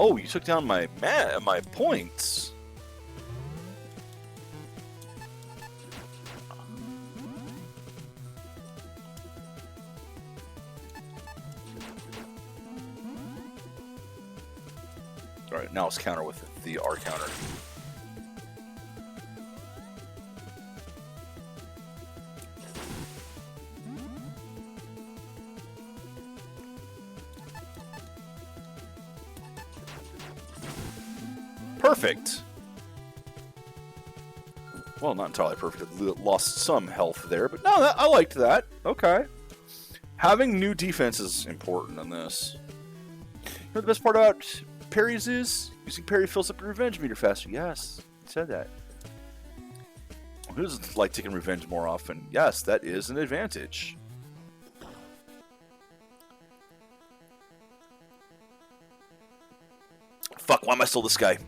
Oh, you took down my points. All right, now let's counter with the R counter. Perfect. Well, not entirely perfect. Lost some health there, but no, I liked that. Okay. Having new defense is important in this. You know the best part about parries is? Using parry fills up your revenge meter faster. Yes, you said that. Who doesn't like taking revenge more often? Yes, that is an advantage. Fuck, why am I still this guy?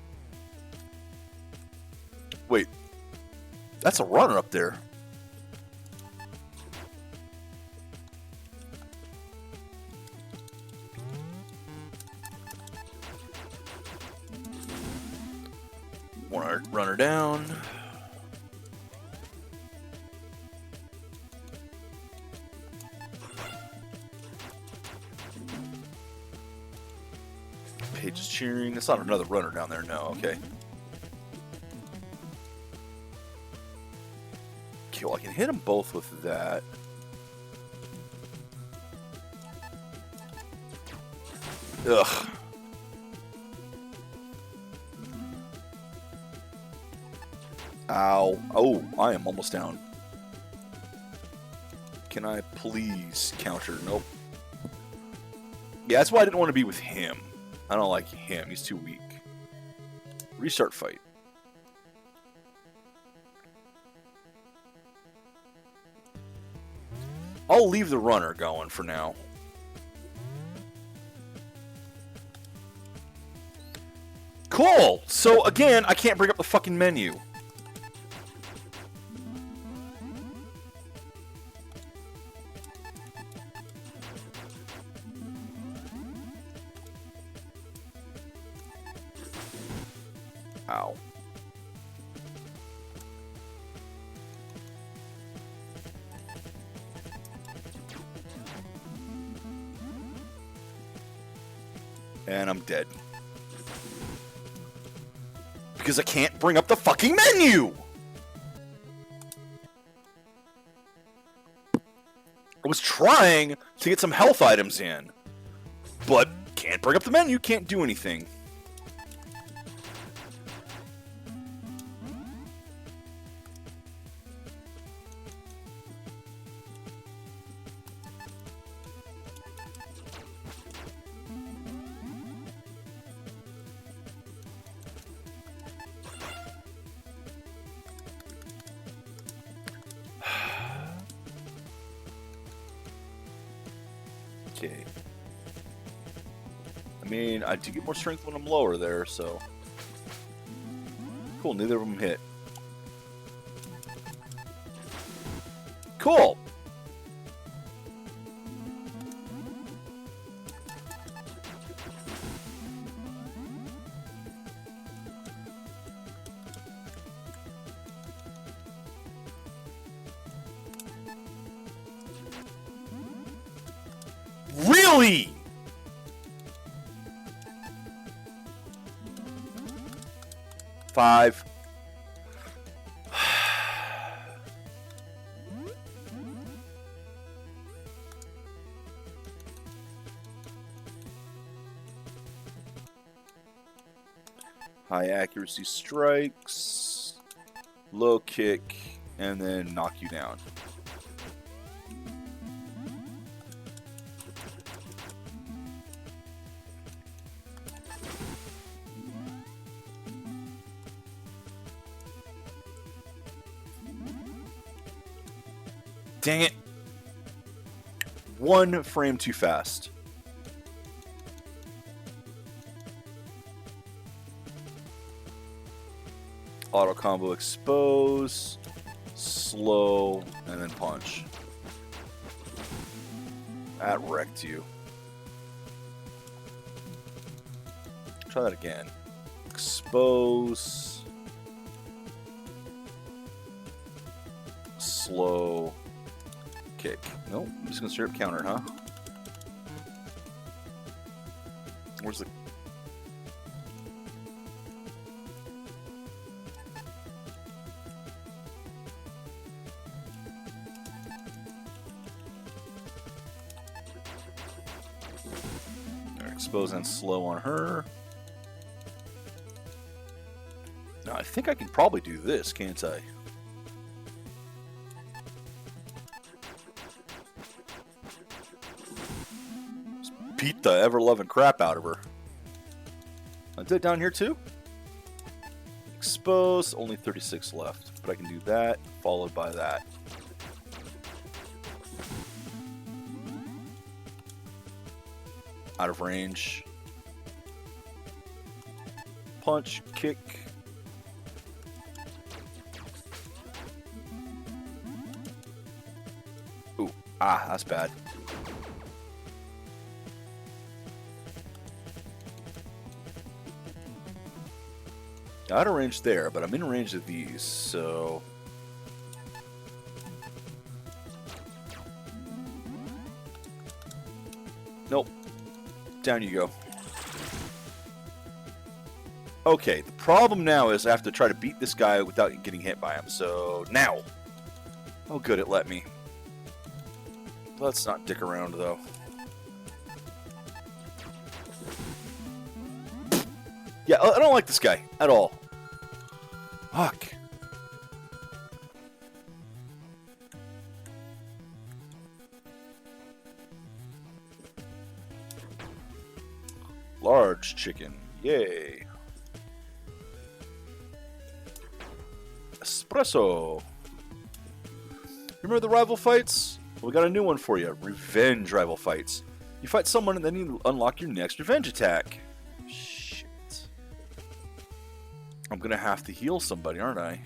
Wait, that's a runner up there. Want to run her down. Paige is cheering. It's not another runner down there, no, okay. Well, I can hit them both with that. Ugh. Ow. Oh, I am almost down. Can I please counter? Nope. Yeah, that's why I didn't want to be with him. I don't like him. He's too weak. Restart fight. I'll leave the runner going for now. Cool! So, again, I can't bring up the fucking menu. Ow. And I'm dead. Because I can't bring up the fucking menu! I was trying to get some health items in, but can't bring up the menu, can't do anything. Okay. I mean, I do get more strength when I'm lower there, so... Cool, neither of them hit. Cool! Really? Five. High accuracy strikes, low kick, and then knock you down. Dang it. One frame too fast. Auto combo expose, slow, and then punch. That wrecked you. Try that again. Expose, slow, kick. Nope, I'm just gonna straight up counter, huh? Where's the... Expose and slow on her. Now, I think I can probably do this, can't I? Just beat the ever-loving crap out of her. I did it down here too? Expose, only 36 left. But I can do that, followed by that. Out of range. Punch, kick. Ooh, that's bad. Out of range there, but I'm in range of these, so... Nope. Down you go. Okay, the problem now is I have to try to beat this guy without getting hit by him, so now. Oh good, it let me. Let's not dick around though. Yeah, I don't like this guy at all. Fuck. Large chicken. Yay. Espresso. Remember the rival fights? We got a new one for you. Revenge rival fights. You fight someone and then you unlock your next revenge attack. Shit. I'm gonna have to heal somebody, aren't I?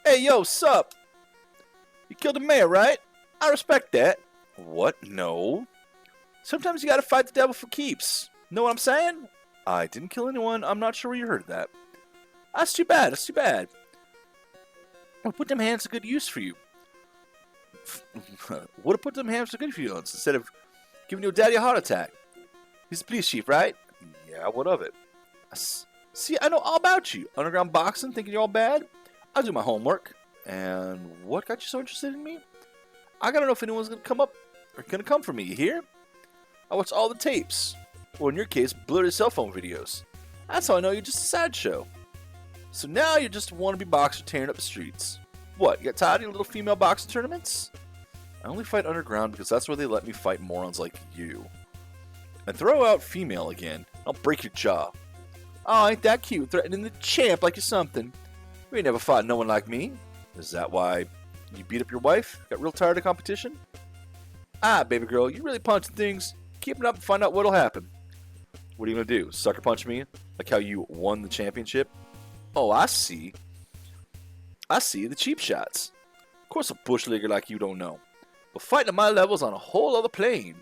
Hey, yo, sup? You killed the mayor, right? I respect that. What? No. Sometimes you gotta fight the devil for keeps. Know what I'm saying? I didn't kill anyone. I'm not sure where you heard that. That's too bad. That's too bad. I'll put them hands to good use for you. Would have put them hands to good for you instead of giving your daddy a heart attack. He's the police chief, right? Yeah, what of it? See, I know all about you. Underground boxing, thinking you're all bad? I'll do my homework. And what got you so interested in me? I gotta know if anyone's gonna come up or gonna come for me, you hear? I watch all the tapes. Or in your case, blurry cell phone videos. That's how I know you're just a sideshow. So now you're just a wannabe boxer tearing up the streets. What, you got tired of your little female boxing tournaments? I only fight underground because that's where they let me fight morons like you. And throw out female again. I'll break your jaw. Oh, ain't that cute, threatening the champ like you're something. You ain't never fought no one like me. Is that why you beat up your wife? Got real tired of competition? Ah, baby girl, you really punching things. Keep it up and find out what'll happen. What are you gonna do? Sucker punch me? Like how you won the championship? Oh, I see. I see the cheap shots. Of course a bush leaguer like you don't know. But fighting at my level's on a whole other plane.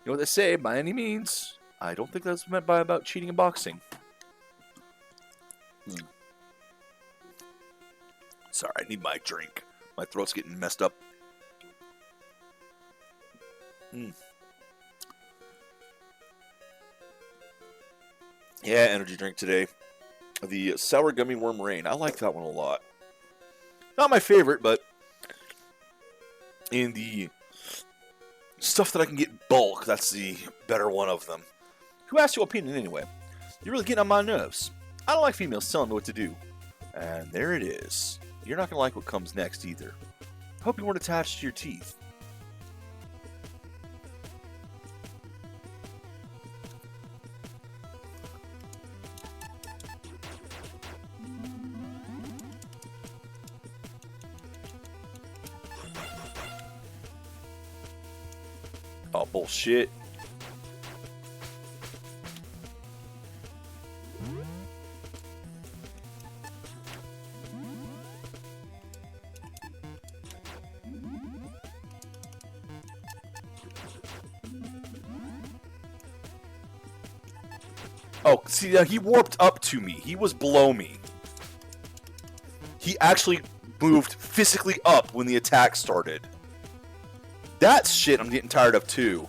You know what they say, by any means. I don't think that's meant by about cheating in boxing. Sorry, I need my drink. My throat's getting messed up. Yeah, energy drink today. The Sour Gummy Worm Rain. I like that one a lot. Not my favorite, but in the stuff that I can get in bulk, that's the better one of them. Who asked your opinion anyway? You're really getting on my nerves. I don't like females telling me what to do. And there it is. You're not going to like what comes next either. I hope you weren't attached to your teeth. Oh, bullshit. Oh, see, he warped up to me. He was below me. He actually moved physically up when the attack started. That's shit I'm getting tired of too.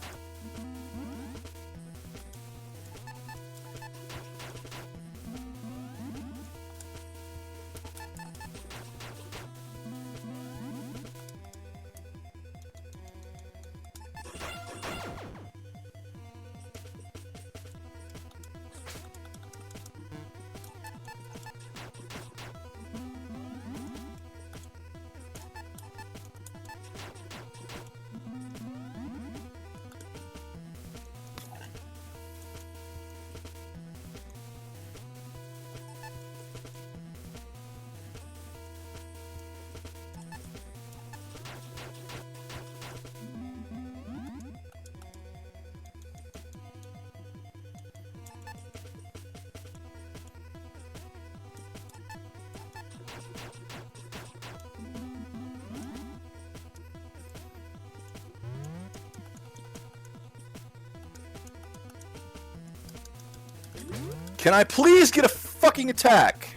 Can I please get a fucking attack?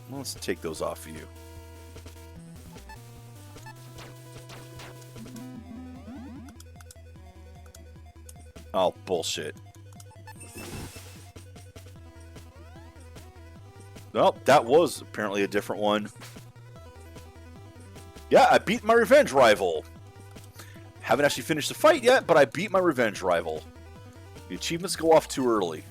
Well, let's take those off of you. Oh, bullshit. Nope, that was apparently a different one. Yeah, I beat my revenge rival. Haven't actually finished the fight yet, but I beat my revenge rival. The achievements go off too early.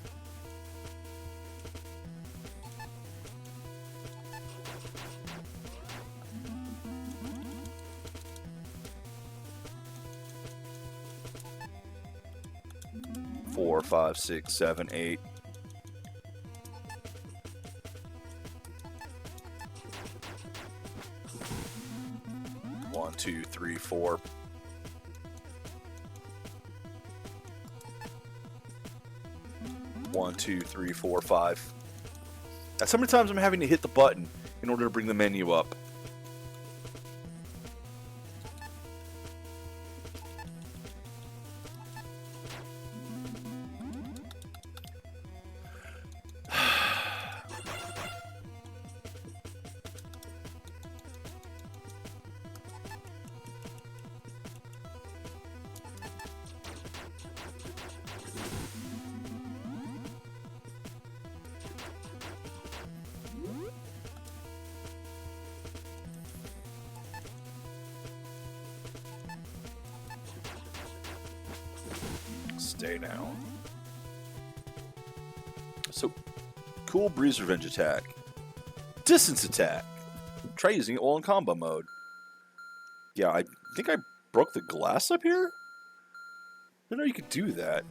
Four, 5, 6, 7, 8. One, 2, 3, 4. 1, 2, 3, 4, 5. That's how many times I'm having to hit the button in order to bring the menu up. day now. So, cool breeze revenge attack. Distance attack. Try using it while in combo mode. Yeah, I think I broke the glass up here? I didn't know you could do that.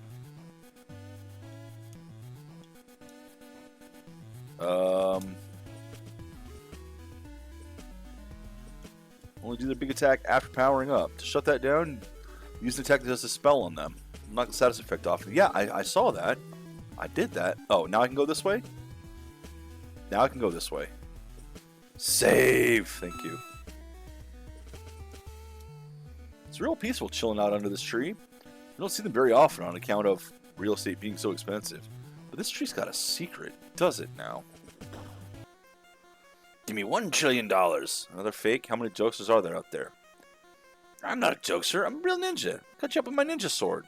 Only do the big attack after powering up. To shut that down, use an attack that does a spell on them. Knock the status effect off. Yeah, I saw that. I did that. Oh, now I can go this way? Now I can go this way. Save! Thank you. It's real peaceful chilling out under this tree. You don't see them very often on account of real estate being so expensive. But this tree's got a secret, does it now? Give me $1 trillion. Another fake? How many jokesters are there out there? I'm not a jokester. I'm a real ninja. Cut you up with my ninja sword.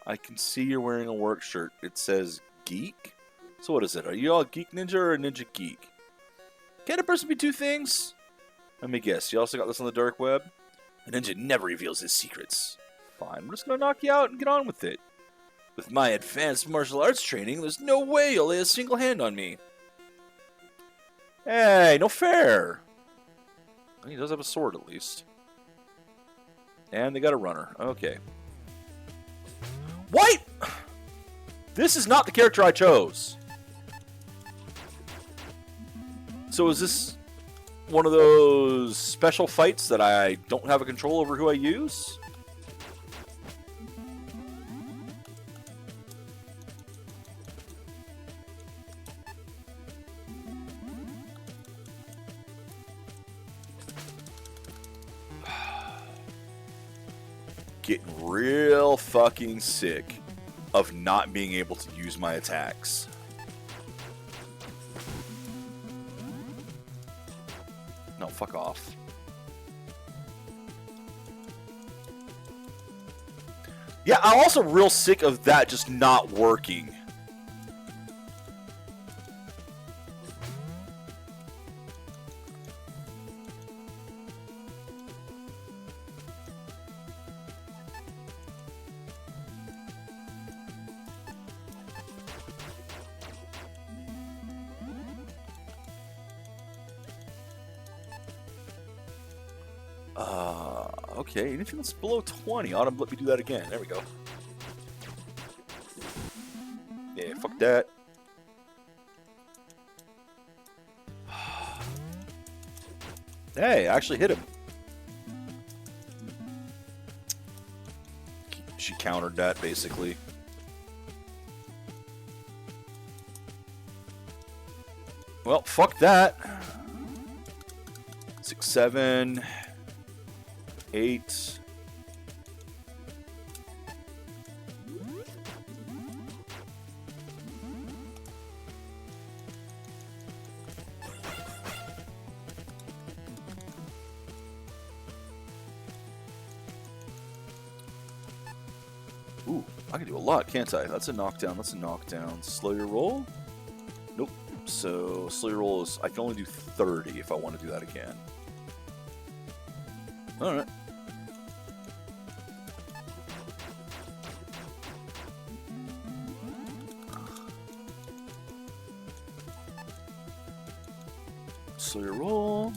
I can see you're wearing a work shirt. It says geek? So what is it? Are you all a geek ninja or a ninja geek? Can a person be two things? Let me guess. You also got this on the dark web? A ninja never reveals his secrets. Fine. We're just going to knock you out and get on with it. With my advanced martial arts training, there's no way you'll lay a single hand on me. Hey, no fair. He does have a sword, at least. And they got a runner. Okay. What? This is not the character I chose. So is this one of those special fights that I don't have a control over who I use? Getting real fucking sick of not being able to use my attacks. No, fuck off. Yeah, I'm also real sick of that just not working. Okay, anything that's below 20 ought to let me do that again. There we go. Yeah, fuck that. Hey, I actually hit him. She countered that, basically. Well, fuck that. 6, 7... 8. Ooh, I can do a lot, can't I? That's a knockdown. That's a knockdown. Slow your roll? Nope. So, slow your roll is... I can only do 30 if I want to do that again. Alright. So your roll.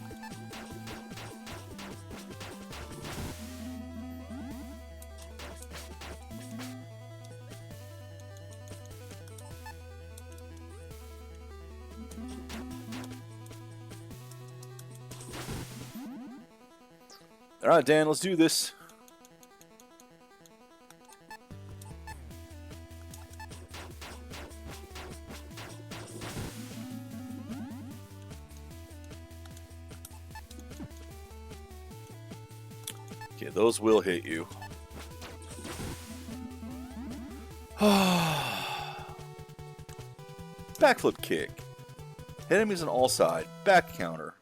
Alright, Dan, let's do this. Okay, those will hit you. Backflip kick. Hit enemies on all sides. Back counter.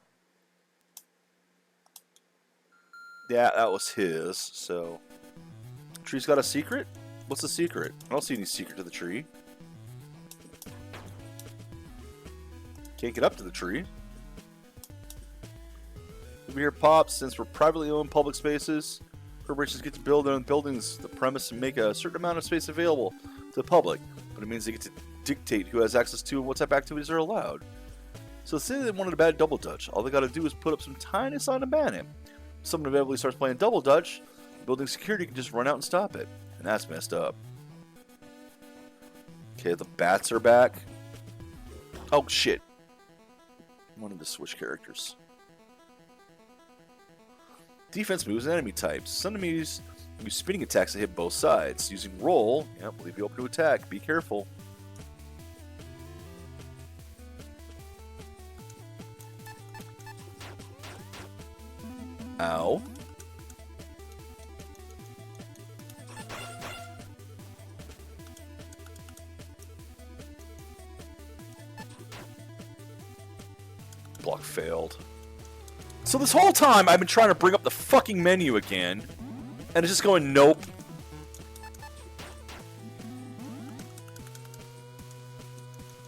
Yeah, that was his, so... Tree's got a secret? What's the secret? I don't see any secret to the tree. Can't get up to the tree. Over here, Pops, since we're privately owned public spaces, Corporations get to build their own buildings, the premise, and make a certain amount of space available to the public, but it means they get to dictate who has access to and what type of activities are allowed. So say they wanted to ban Double Dutch, all they gotta do is put up some tiny sign to ban him. If someone inevitably starts playing Double Dutch, building security can just run out and stop it, and that's messed up. Okay, the bats are back. Oh shit. I wanted to switch characters. Defense moves and enemy types. Some enemies use spinning attacks that hit both sides. Using roll, yep, will leave you open to attack. Be careful. Ow. Block failed. So this whole time I've been trying to bring up the fucking menu again, and it's just going nope.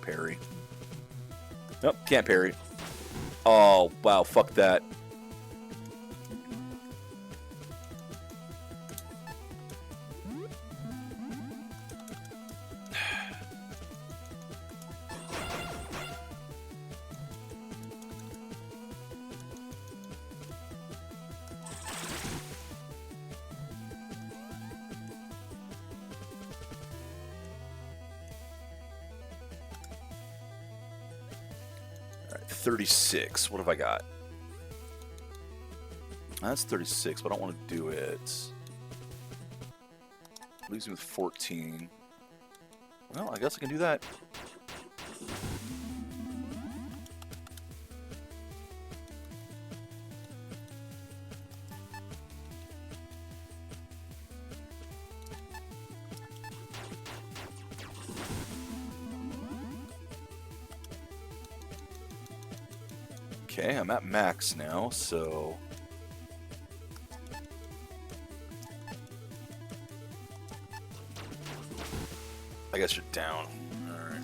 Parry. Nope, can't parry. Oh, wow, fuck that. Alright, 36. What have I got? That's 36, but I don't want to do it. Leaves me with 14. Well, I guess I can do that. Okay, I'm at max now, so... I guess you're down. Alright.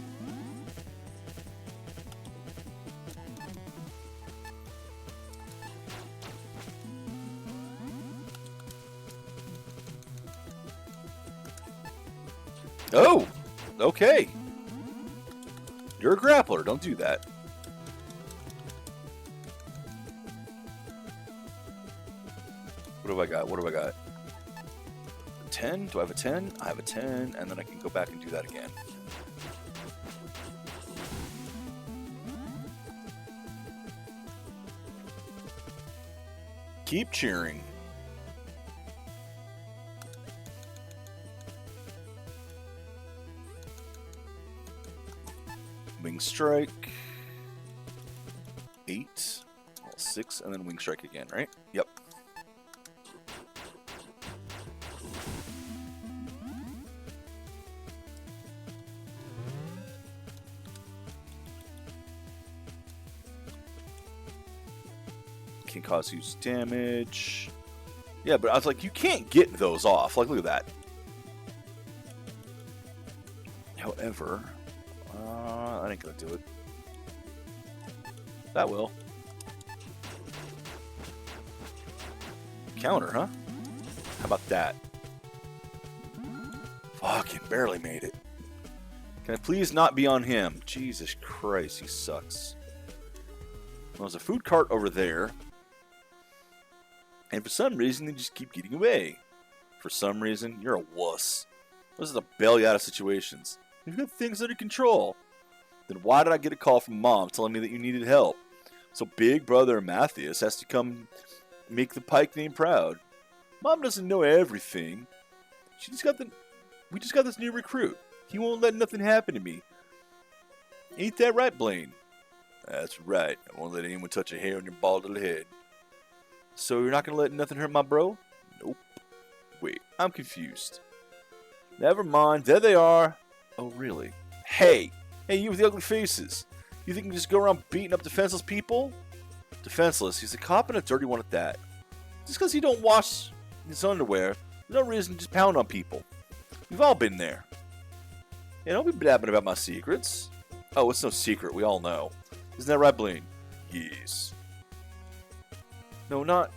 Oh! Okay! You're a grappler, don't do that. What have I got? What have I got? 10? Do I have a 10? I have a 10, and then I can go back and do that again. Keep cheering. Wing strike. 8. Well, 6, and then wing strike again, right? Yep. Can cause huge damage. Yeah, but I was like, you can't get those off. Like, look at that. However, that ain't gonna do it. That will. Counter, huh? How about that? Fucking barely made it. Can I please not be on him? Jesus Christ, he sucks. Well, there's a food cart over there. And for some reason, they just keep getting away. For some reason, you're a wuss. This is a bail you out of situations. You've got things under control. Then why did I get a call from Mom telling me that you needed help? So Big Brother Matthias has to come make the Pike name proud. Mom doesn't know everything. We just got this new recruit. He won't let nothing happen to me. Ain't that right, Blaine? That's right. I won't let anyone touch a hair on your bald little head. So you're not going to let nothing hurt my bro? Nope. Wait, I'm confused. Never mind. There they are. Oh, really? Hey! Hey, you with the ugly faces. You think you can just go around beating up defenseless people? Defenseless? He's a cop and a dirty one at that. Just because he don't wash his underwear, there's no reason to just pound on people. We've all been there. Yeah, don't be blabbing about my secrets. Oh, it's no secret. We all know. Isn't that right, Blaine? Yes. No, not...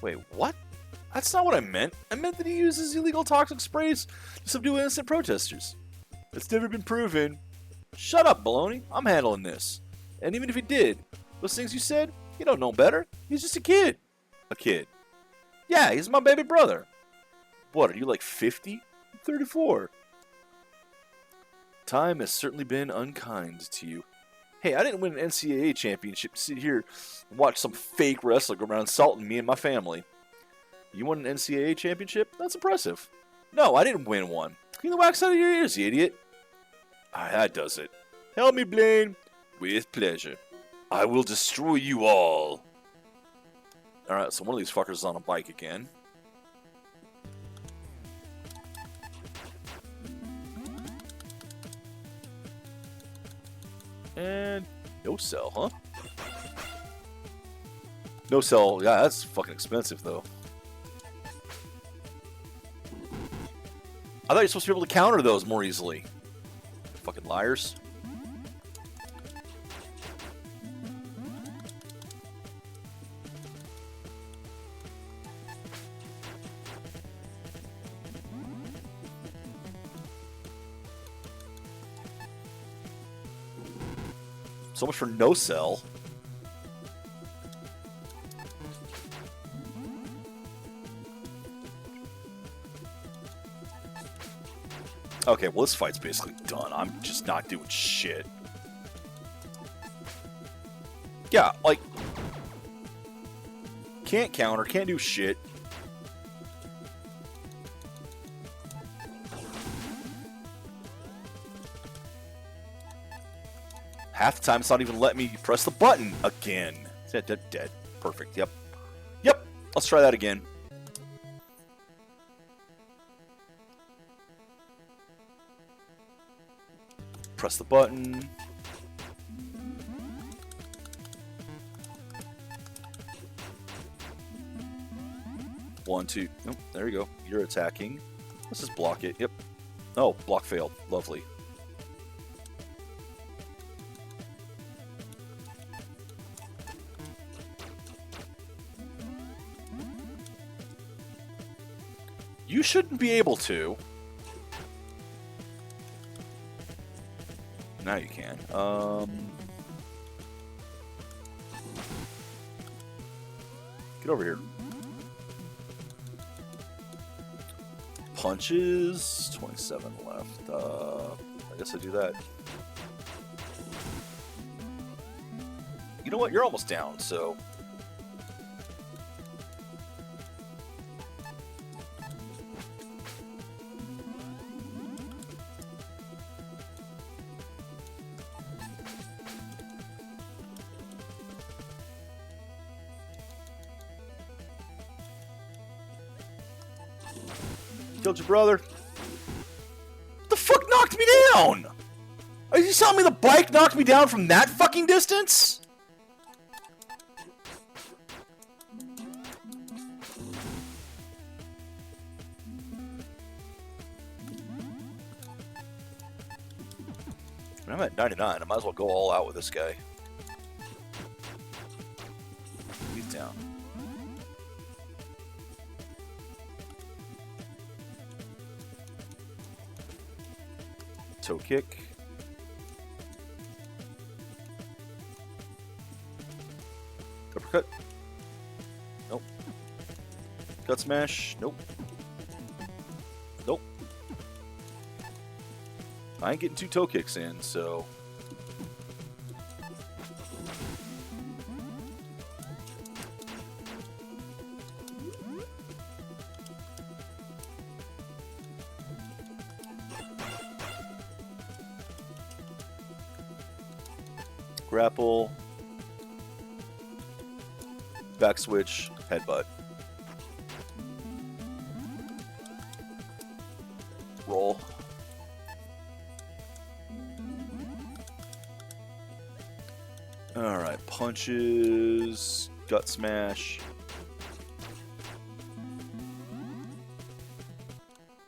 Wait, what? That's not what I meant. I meant that he uses illegal toxic sprays to subdue innocent protesters. It's never been proven. Shut up, baloney. I'm handling this. And even if he did, those things you said, you don't know better. He's just a kid. A kid. Yeah, he's my baby brother. What, are you like 50? I'm 34. Time has certainly been unkind to you. Hey, I didn't win an NCAA championship to sit here and watch some fake wrestler go around insulting me and my family. You won an NCAA championship? That's impressive. No, I didn't win one. Clean the wax out of your ears, you idiot. Ah, that does it. Help me, Blaine. With pleasure. I will destroy you all. Alright, so one of these fuckers is on a bike again. And no cell, huh? No cell. Yeah, that's fucking expensive, though. I thought you were supposed to be able to counter those more easily. Fucking liars. So much for no cell. Okay, well, this fight's basically done. I'm just not doing shit. Yeah, like... Can't counter, can't do shit. Half the time, it's not even letting me press the button again. Dead. Perfect, yep. Yep, let's try that again. Press the button. One, two. Oh, there you go. You're attacking. Let's just block it. Yep. Oh, block failed. Lovely. You shouldn't be able to. Now you can. Get over here. Punches. 27 left. I guess I do that. You know what? You're almost down, so... Killed your brother. What the fuck knocked me down? Are you telling me the bike knocked me down from that fucking distance? I'm at 99. I might as well go all out with this guy. He's down. Toe kick. Uppercut. Nope. Gut smash. Nope. Nope. I ain't getting two toe kicks in, so... Grapple, back switch, headbutt. Roll. Alright, punches, gut smash.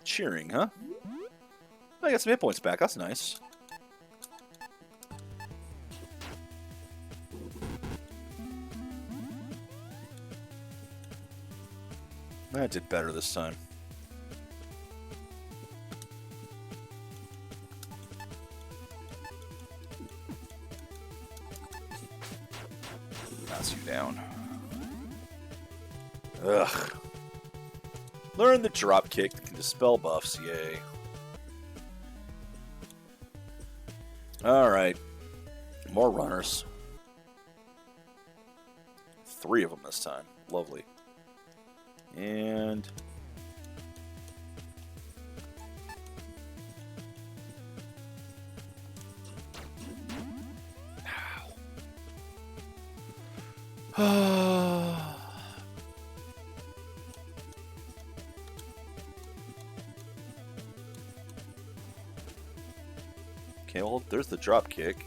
Cheering, huh? I got some hit points back, that's nice. I did better this time. Pass you down. Ugh. Learn the drop kick that can dispel buffs, yay. Alright. More runners. 3 of them this time. Lovely. And... Ow. Okay, well, there's the drop kick.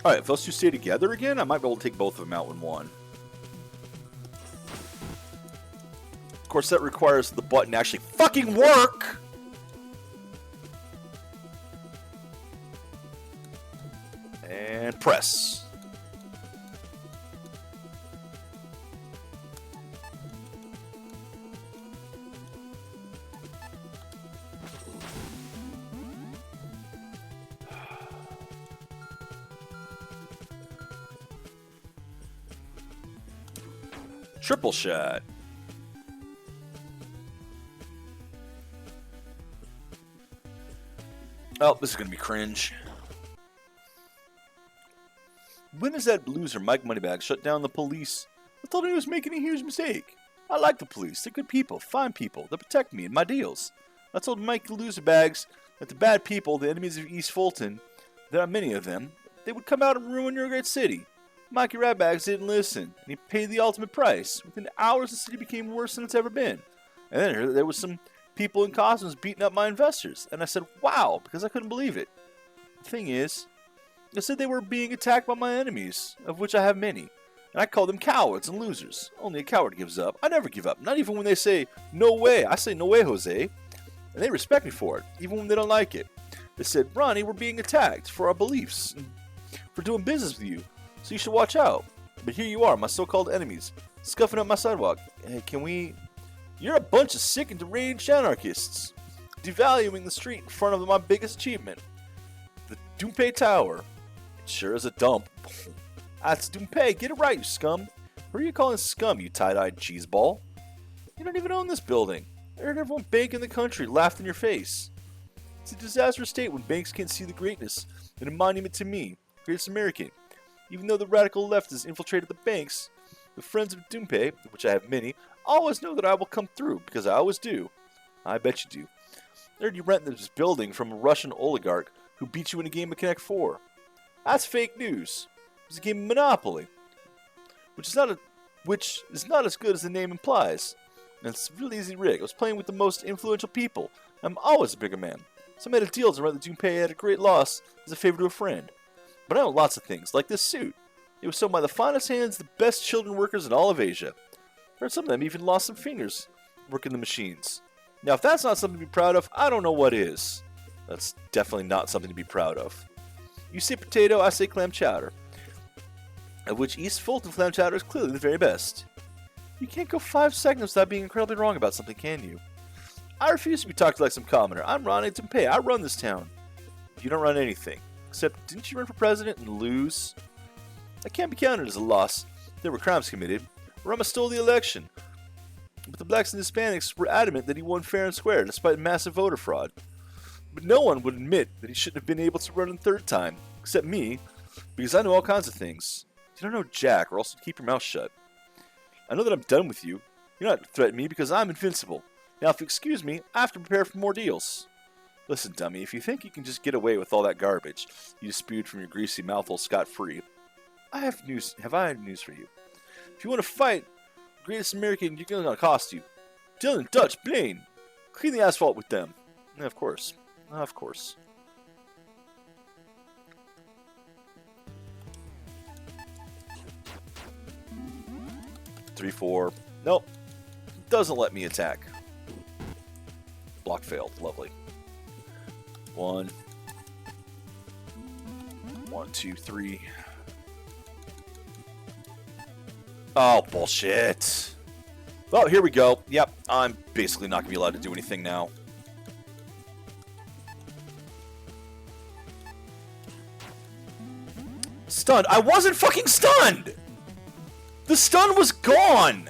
Alright, if those two stay together again, I might be able to take both of them out in one. Of course, that requires the button actually fucking work! And press. Triple shot. Oh, this is going to be cringe. When is that loser Mike Moneybag shut down the police? I told him he was making a huge mistake. I like the police. They're good people, fine people. They protect me and my deals. I told Mike Loserbags that the bad people, the enemies of East Fulton, there are many of them, they would come out and ruin your great city. Mikey Ratbags didn't listen, and he paid the ultimate price. Within hours, the city became worse than it's ever been. And then there was some people in costumes beating up my investors. And I said, wow, because I couldn't believe it. The thing is, I said they were being attacked by my enemies, of which I have many. And I call them cowards and losers. Only a coward gives up. I never give up, not even when they say, no way. I say, no way, Jose. And they respect me for it, even when they don't like it. They said, Ronnie, we're being attacked for our beliefs, and for doing business with you. So you should watch out. But here you are, my so-called enemies, scuffing up my sidewalk. Hey, can we... You're a bunch of sick and deranged anarchists, devaluing the street in front of my biggest achievement, the Dunpei Tower. It sure is a dump. That's Dunpei, get it right, you scum. Who are you calling scum, you tie-dyed cheeseball? You don't even own this building. I heard everyone bank in the country laughed in your face. It's a disastrous state when banks can't see the greatness in a monument to me, greatest American. Even though the radical left has infiltrated the banks, the friends of Dunpei, which I have many, always know that I will come through, because I always do. I bet you do. I heard you rent this building from a Russian oligarch who beat you in a game of Connect 4. That's fake news. It was a game of Monopoly, which is not as good as the name implies. And it's really easy rig. I was playing with the most influential people. I'm always a bigger man. So I made a deal to rent the Dunpei at a great loss as a favor to a friend. But I know lots of things, like this suit. It was sewn by the finest hands, the best children workers in all of Asia. I heard some of them even lost some fingers working the machines. Now, if that's not something to be proud of, I don't know what is. That's definitely not something to be proud of. You say potato, I say clam chowder. Of which East Fulton clam chowder is clearly the very best. You can't go 5 seconds without being incredibly wrong about something, can you? I refuse to be talked to like some commoner. I'm Ronnie Dunpei. I run this town. You don't run anything. Except, didn't you run for president and lose? That can't be counted as a loss. There were crimes committed. Rama stole the election. But the blacks and Hispanics were adamant that he won fair and square, despite massive voter fraud. But no one would admit that he shouldn't have been able to run a third time, except me, because I know all kinds of things. You don't know Jack, or else you'd keep your mouth shut. I know that I'm done with you. You're not threatening me because I'm invincible. Now, if you excuse me, I have to prepare for more deals. Listen, dummy, if you think you can just get away with all that garbage you just spewed from your greasy mouthful scot-free, I have news for you. If you want to fight, the greatest American, you're going to cost you. Dylan, Dutch, Blaine, clean the asphalt with them. Yeah, of course. Of course. Three, 4. Nope. Doesn't let me attack. Block failed. Lovely. 1, 1, 2, 3. Oh, bullshit. Oh, here we go. Yep, I'm basically not going to be allowed to do anything now. Stunned. I wasn't fucking stunned! The stun was gone!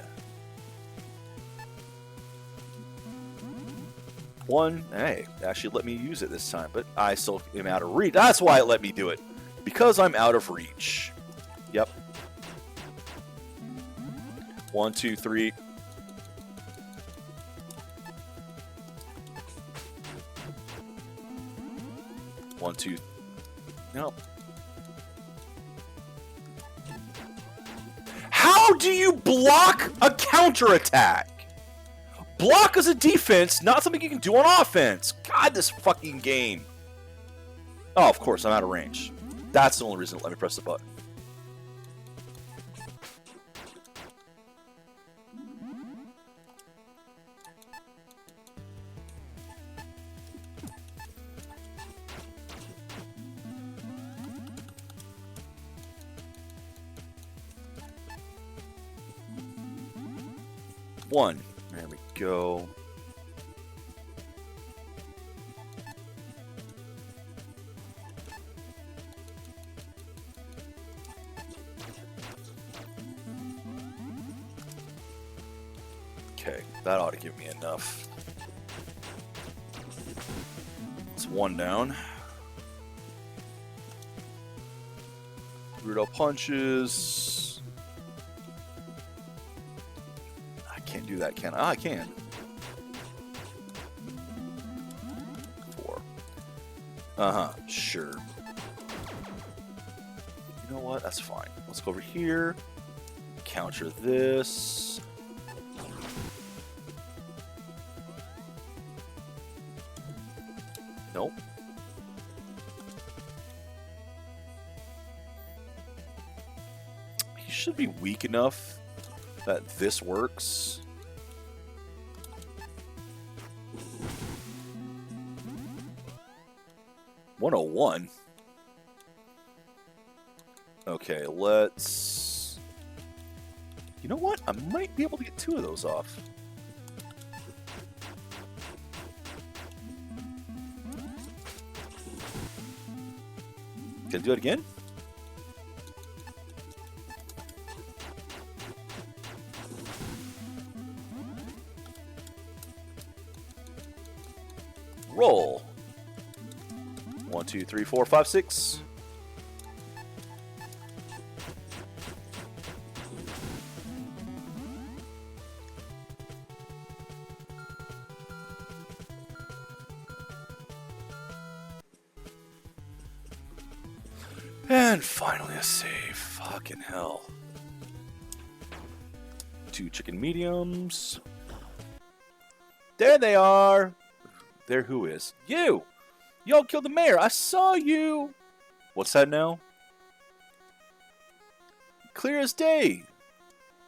1. Hey, actually let me use it this time, but I still am out of reach. That's why it let me do it. Because I'm out of reach. Yep. 1, 2, 3. One, two. No. How do you block a counterattack? Block as a defense, not something you can do on offense. God, this fucking game. Oh, of course, I'm out of range. That's the only reason it let me press the button. One. There we go. Okay, that ought to give me enough. It's 1 down. Weirdo punches. I can't do that, can I? Oh, I can. 4. Sure. You know what? That's fine. Let's go over here. Counter this. Nope. He should be weak enough that this works. $101. Okay, let's... You know what? I might be able to get 2 of those off. Can I do it again? Roll. 1, 2, 3, 4, 5, 6. And finally a save. Fucking hell. 2 chicken mediums. There they are. There who is? You! Y'all killed the mayor. I saw you. What's that now? Clear as day.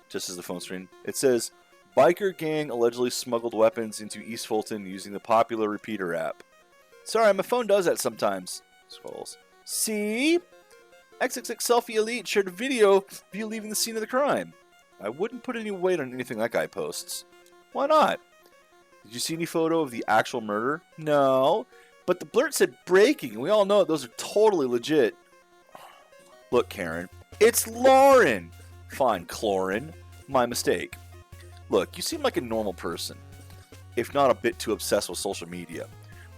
Just as the phone screen. It says, biker gang allegedly smuggled weapons into East Fulton using the popular repeater app. Sorry, my phone does that sometimes. Scrolls. See? XXX Selfie Elite shared a video of you leaving the scene of the crime. I wouldn't put any weight on anything that guy posts. Why not? Did you see any photo of the actual murder? No. But the blurt said breaking, and we all know those are totally legit. Look, Karen. It's Lauren! Fine, Clorin. My mistake. Look, you seem like a normal person. If not a bit too obsessed with social media.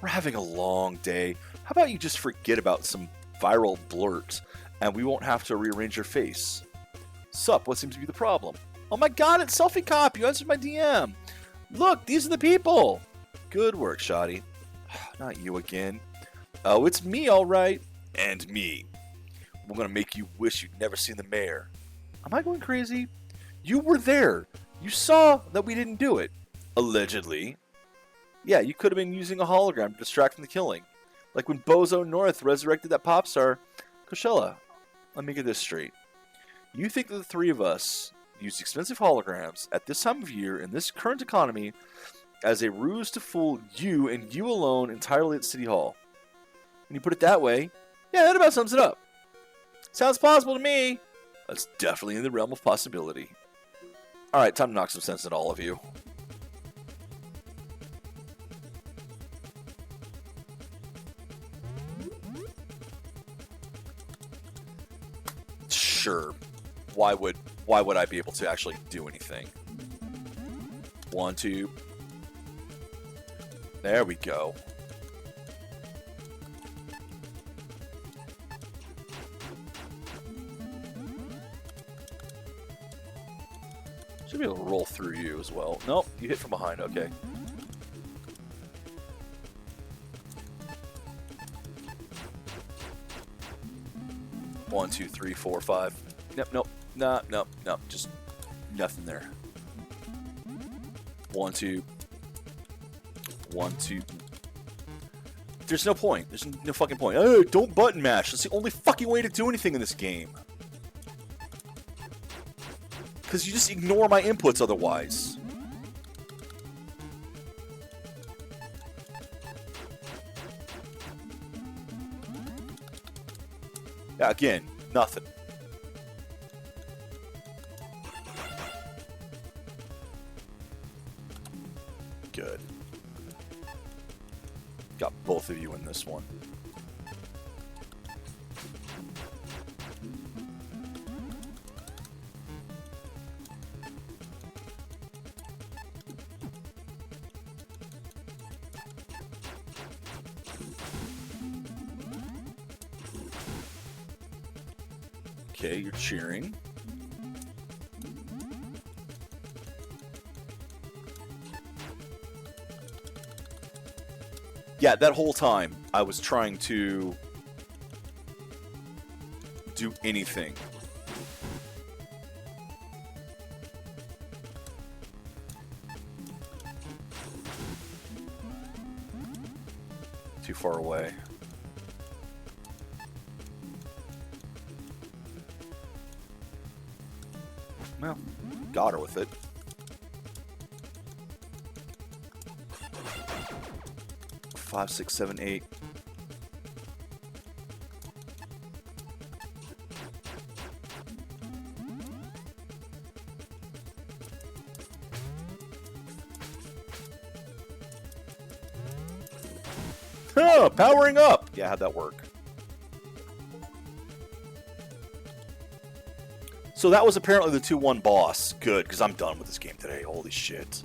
We're having a long day. How about you just forget about some viral blurt, and we won't have to rearrange your face. Sup, what seems to be the problem? Oh my god, it's Selfie Cop! You answered my DM! Look, these are the people! Good work, Shoddy. Not you again. Oh, it's me, alright. And me. We're gonna make you wish you'd never seen the mayor. Am I going crazy? You were there. You saw that we didn't do it. Allegedly. Yeah, you could have been using a hologram to distract from the killing. Like when Bozo North resurrected that pop star, Coachella. Let me get this straight. You think that the 3 of us used expensive holograms at this time of year in this current economy as a ruse to fool you and you alone entirely at City Hall. When you put it that way, yeah, that about sums it up. Sounds plausible to me. That's definitely in the realm of possibility. Alright, time to knock some sense into all of you. Sure. Why would I be able to actually do anything? 1, 2. There we go. Should be able to roll through you as well. Nope, you hit from behind, okay. One, two, three, four, five. Nope. Just nothing there. 1, 2. 1, 2. There's no point. There's no fucking point. Oh, don't button mash. That's the only fucking way to do anything in this game. Because you just ignore my inputs otherwise. Yeah, again, nothing. Good. Got both of you in this one. Okay, you're cheering. Yeah, that whole time I was trying to do anything. Too far away. Well, got her with it. Five, 6, 7, 8. Huh, powering up. Yeah, how'd that work? So that was apparently the 2-1 boss. Good, because I'm done with this game today. Holy shit.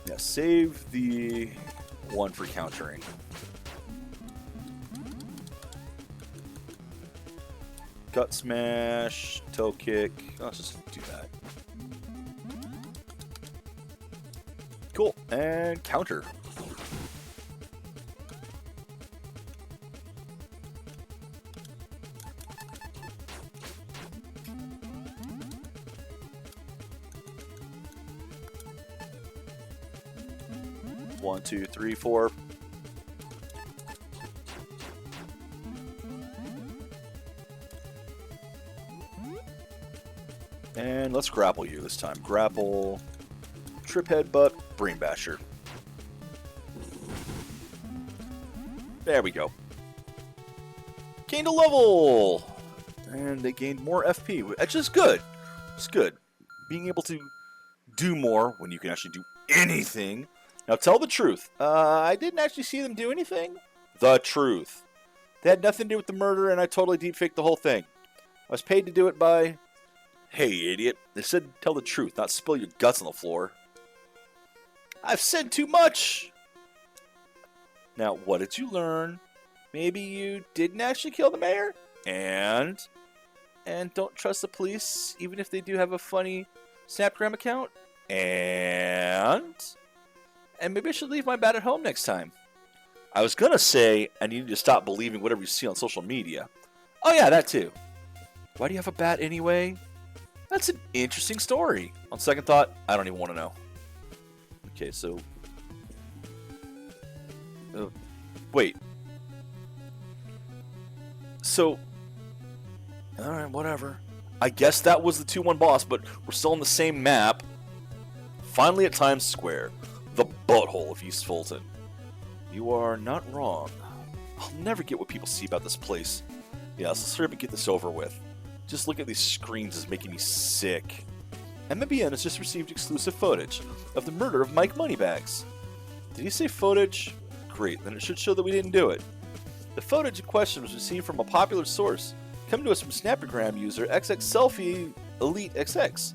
Yeah, save the one for countering. Gut smash, toe kick. Let's just do that. Cool, and counter. One, two, three, four. And let's grapple you this time. Grapple, trip headbutt, brain basher. There we go. Gained a level! And they gained more FP, which is good. It's good. Being able to do more when you can actually do anything. Now tell the truth. I didn't actually see them do anything. The truth. They had nothing to do with the murder, and I totally deepfaked the whole thing. I was paid to do it by... Hey, idiot. They said tell the truth, not spill your guts on the floor. I've said too much! Now, what did you learn? Maybe you didn't actually kill the mayor? And don't trust the police, even if they do have a funny Snapgram account? And maybe I should leave my bat at home next time. I was gonna say I need to stop believing whatever you see on social media. Oh yeah, that too. Why do you have a bat anyway? That's an interesting story. On second thought, I don't even want to know. Okay, so... wait. So... Alright, whatever. I guess that was the 2-1 boss, but we're still on the same map. Finally at Times Square. The butthole of East Fulton. You are not wrong. I'll never get what people see about this place. Yeah, let's hurry up and get this over with. Just look at these screens is making me sick. MMBN has just received exclusive footage of the murder of Mike Moneybags. Did he say footage? Great, then it should show that we didn't do it. The footage in question was received from a popular source, coming to us from Snappergram user XX Elite XX.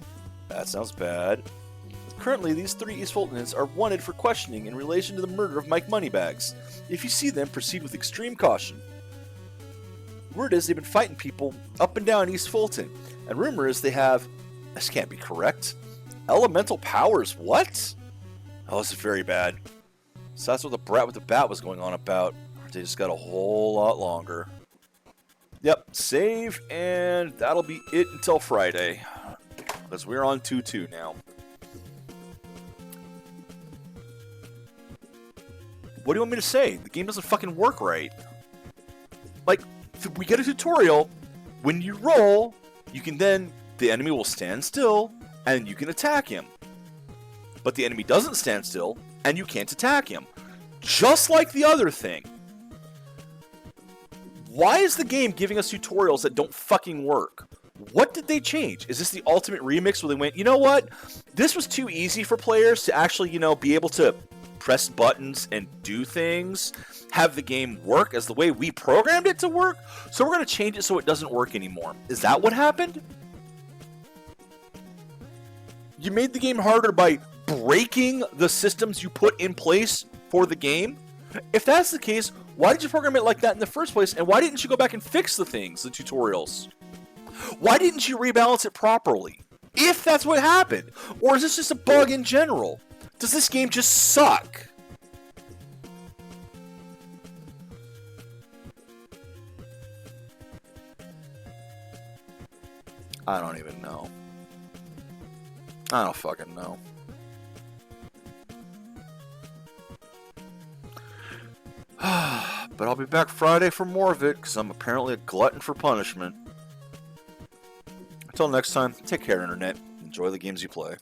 That sounds bad. Currently, these 3 East Fultonans are wanted for questioning in relation to the murder of Mike Moneybags. If you see them, proceed with extreme caution. Word is they've been fighting people up and down East Fulton, and rumor is they have... This can't be correct. Elemental powers, what? Oh, this is very bad. So that's what the brat with the bat was going on about. They just got a whole lot longer. Yep, save, and that'll be it until Friday. Because we're on 2-2 now. What do you want me to say? The game doesn't fucking work right. Like, we get a tutorial. When you roll, you can then... The enemy will stand still, and you can attack him. But the enemy doesn't stand still, and you can't attack him. Just like the other thing. Why is the game giving us tutorials that don't fucking work? What did they change? Is this the ultimate remix where they went, you know what? This was too easy for players to actually, you know, be able to press buttons and do things, have the game work as the way we programmed it to work, so we're going to change it so it doesn't work anymore. Is that what happened? You made the game harder by breaking the systems you put in place for the game? If that's the case, why did you program it like that in the first place, and why didn't you go back and fix the things, the tutorials? Why didn't you rebalance it properly? If that's what happened. Or is this just a bug in general? Does this game just suck? I don't even know. I don't fucking know. But I'll be back Friday for more of it, because I'm apparently a glutton for punishment. Until next time, take care, Internet. Enjoy the games you play.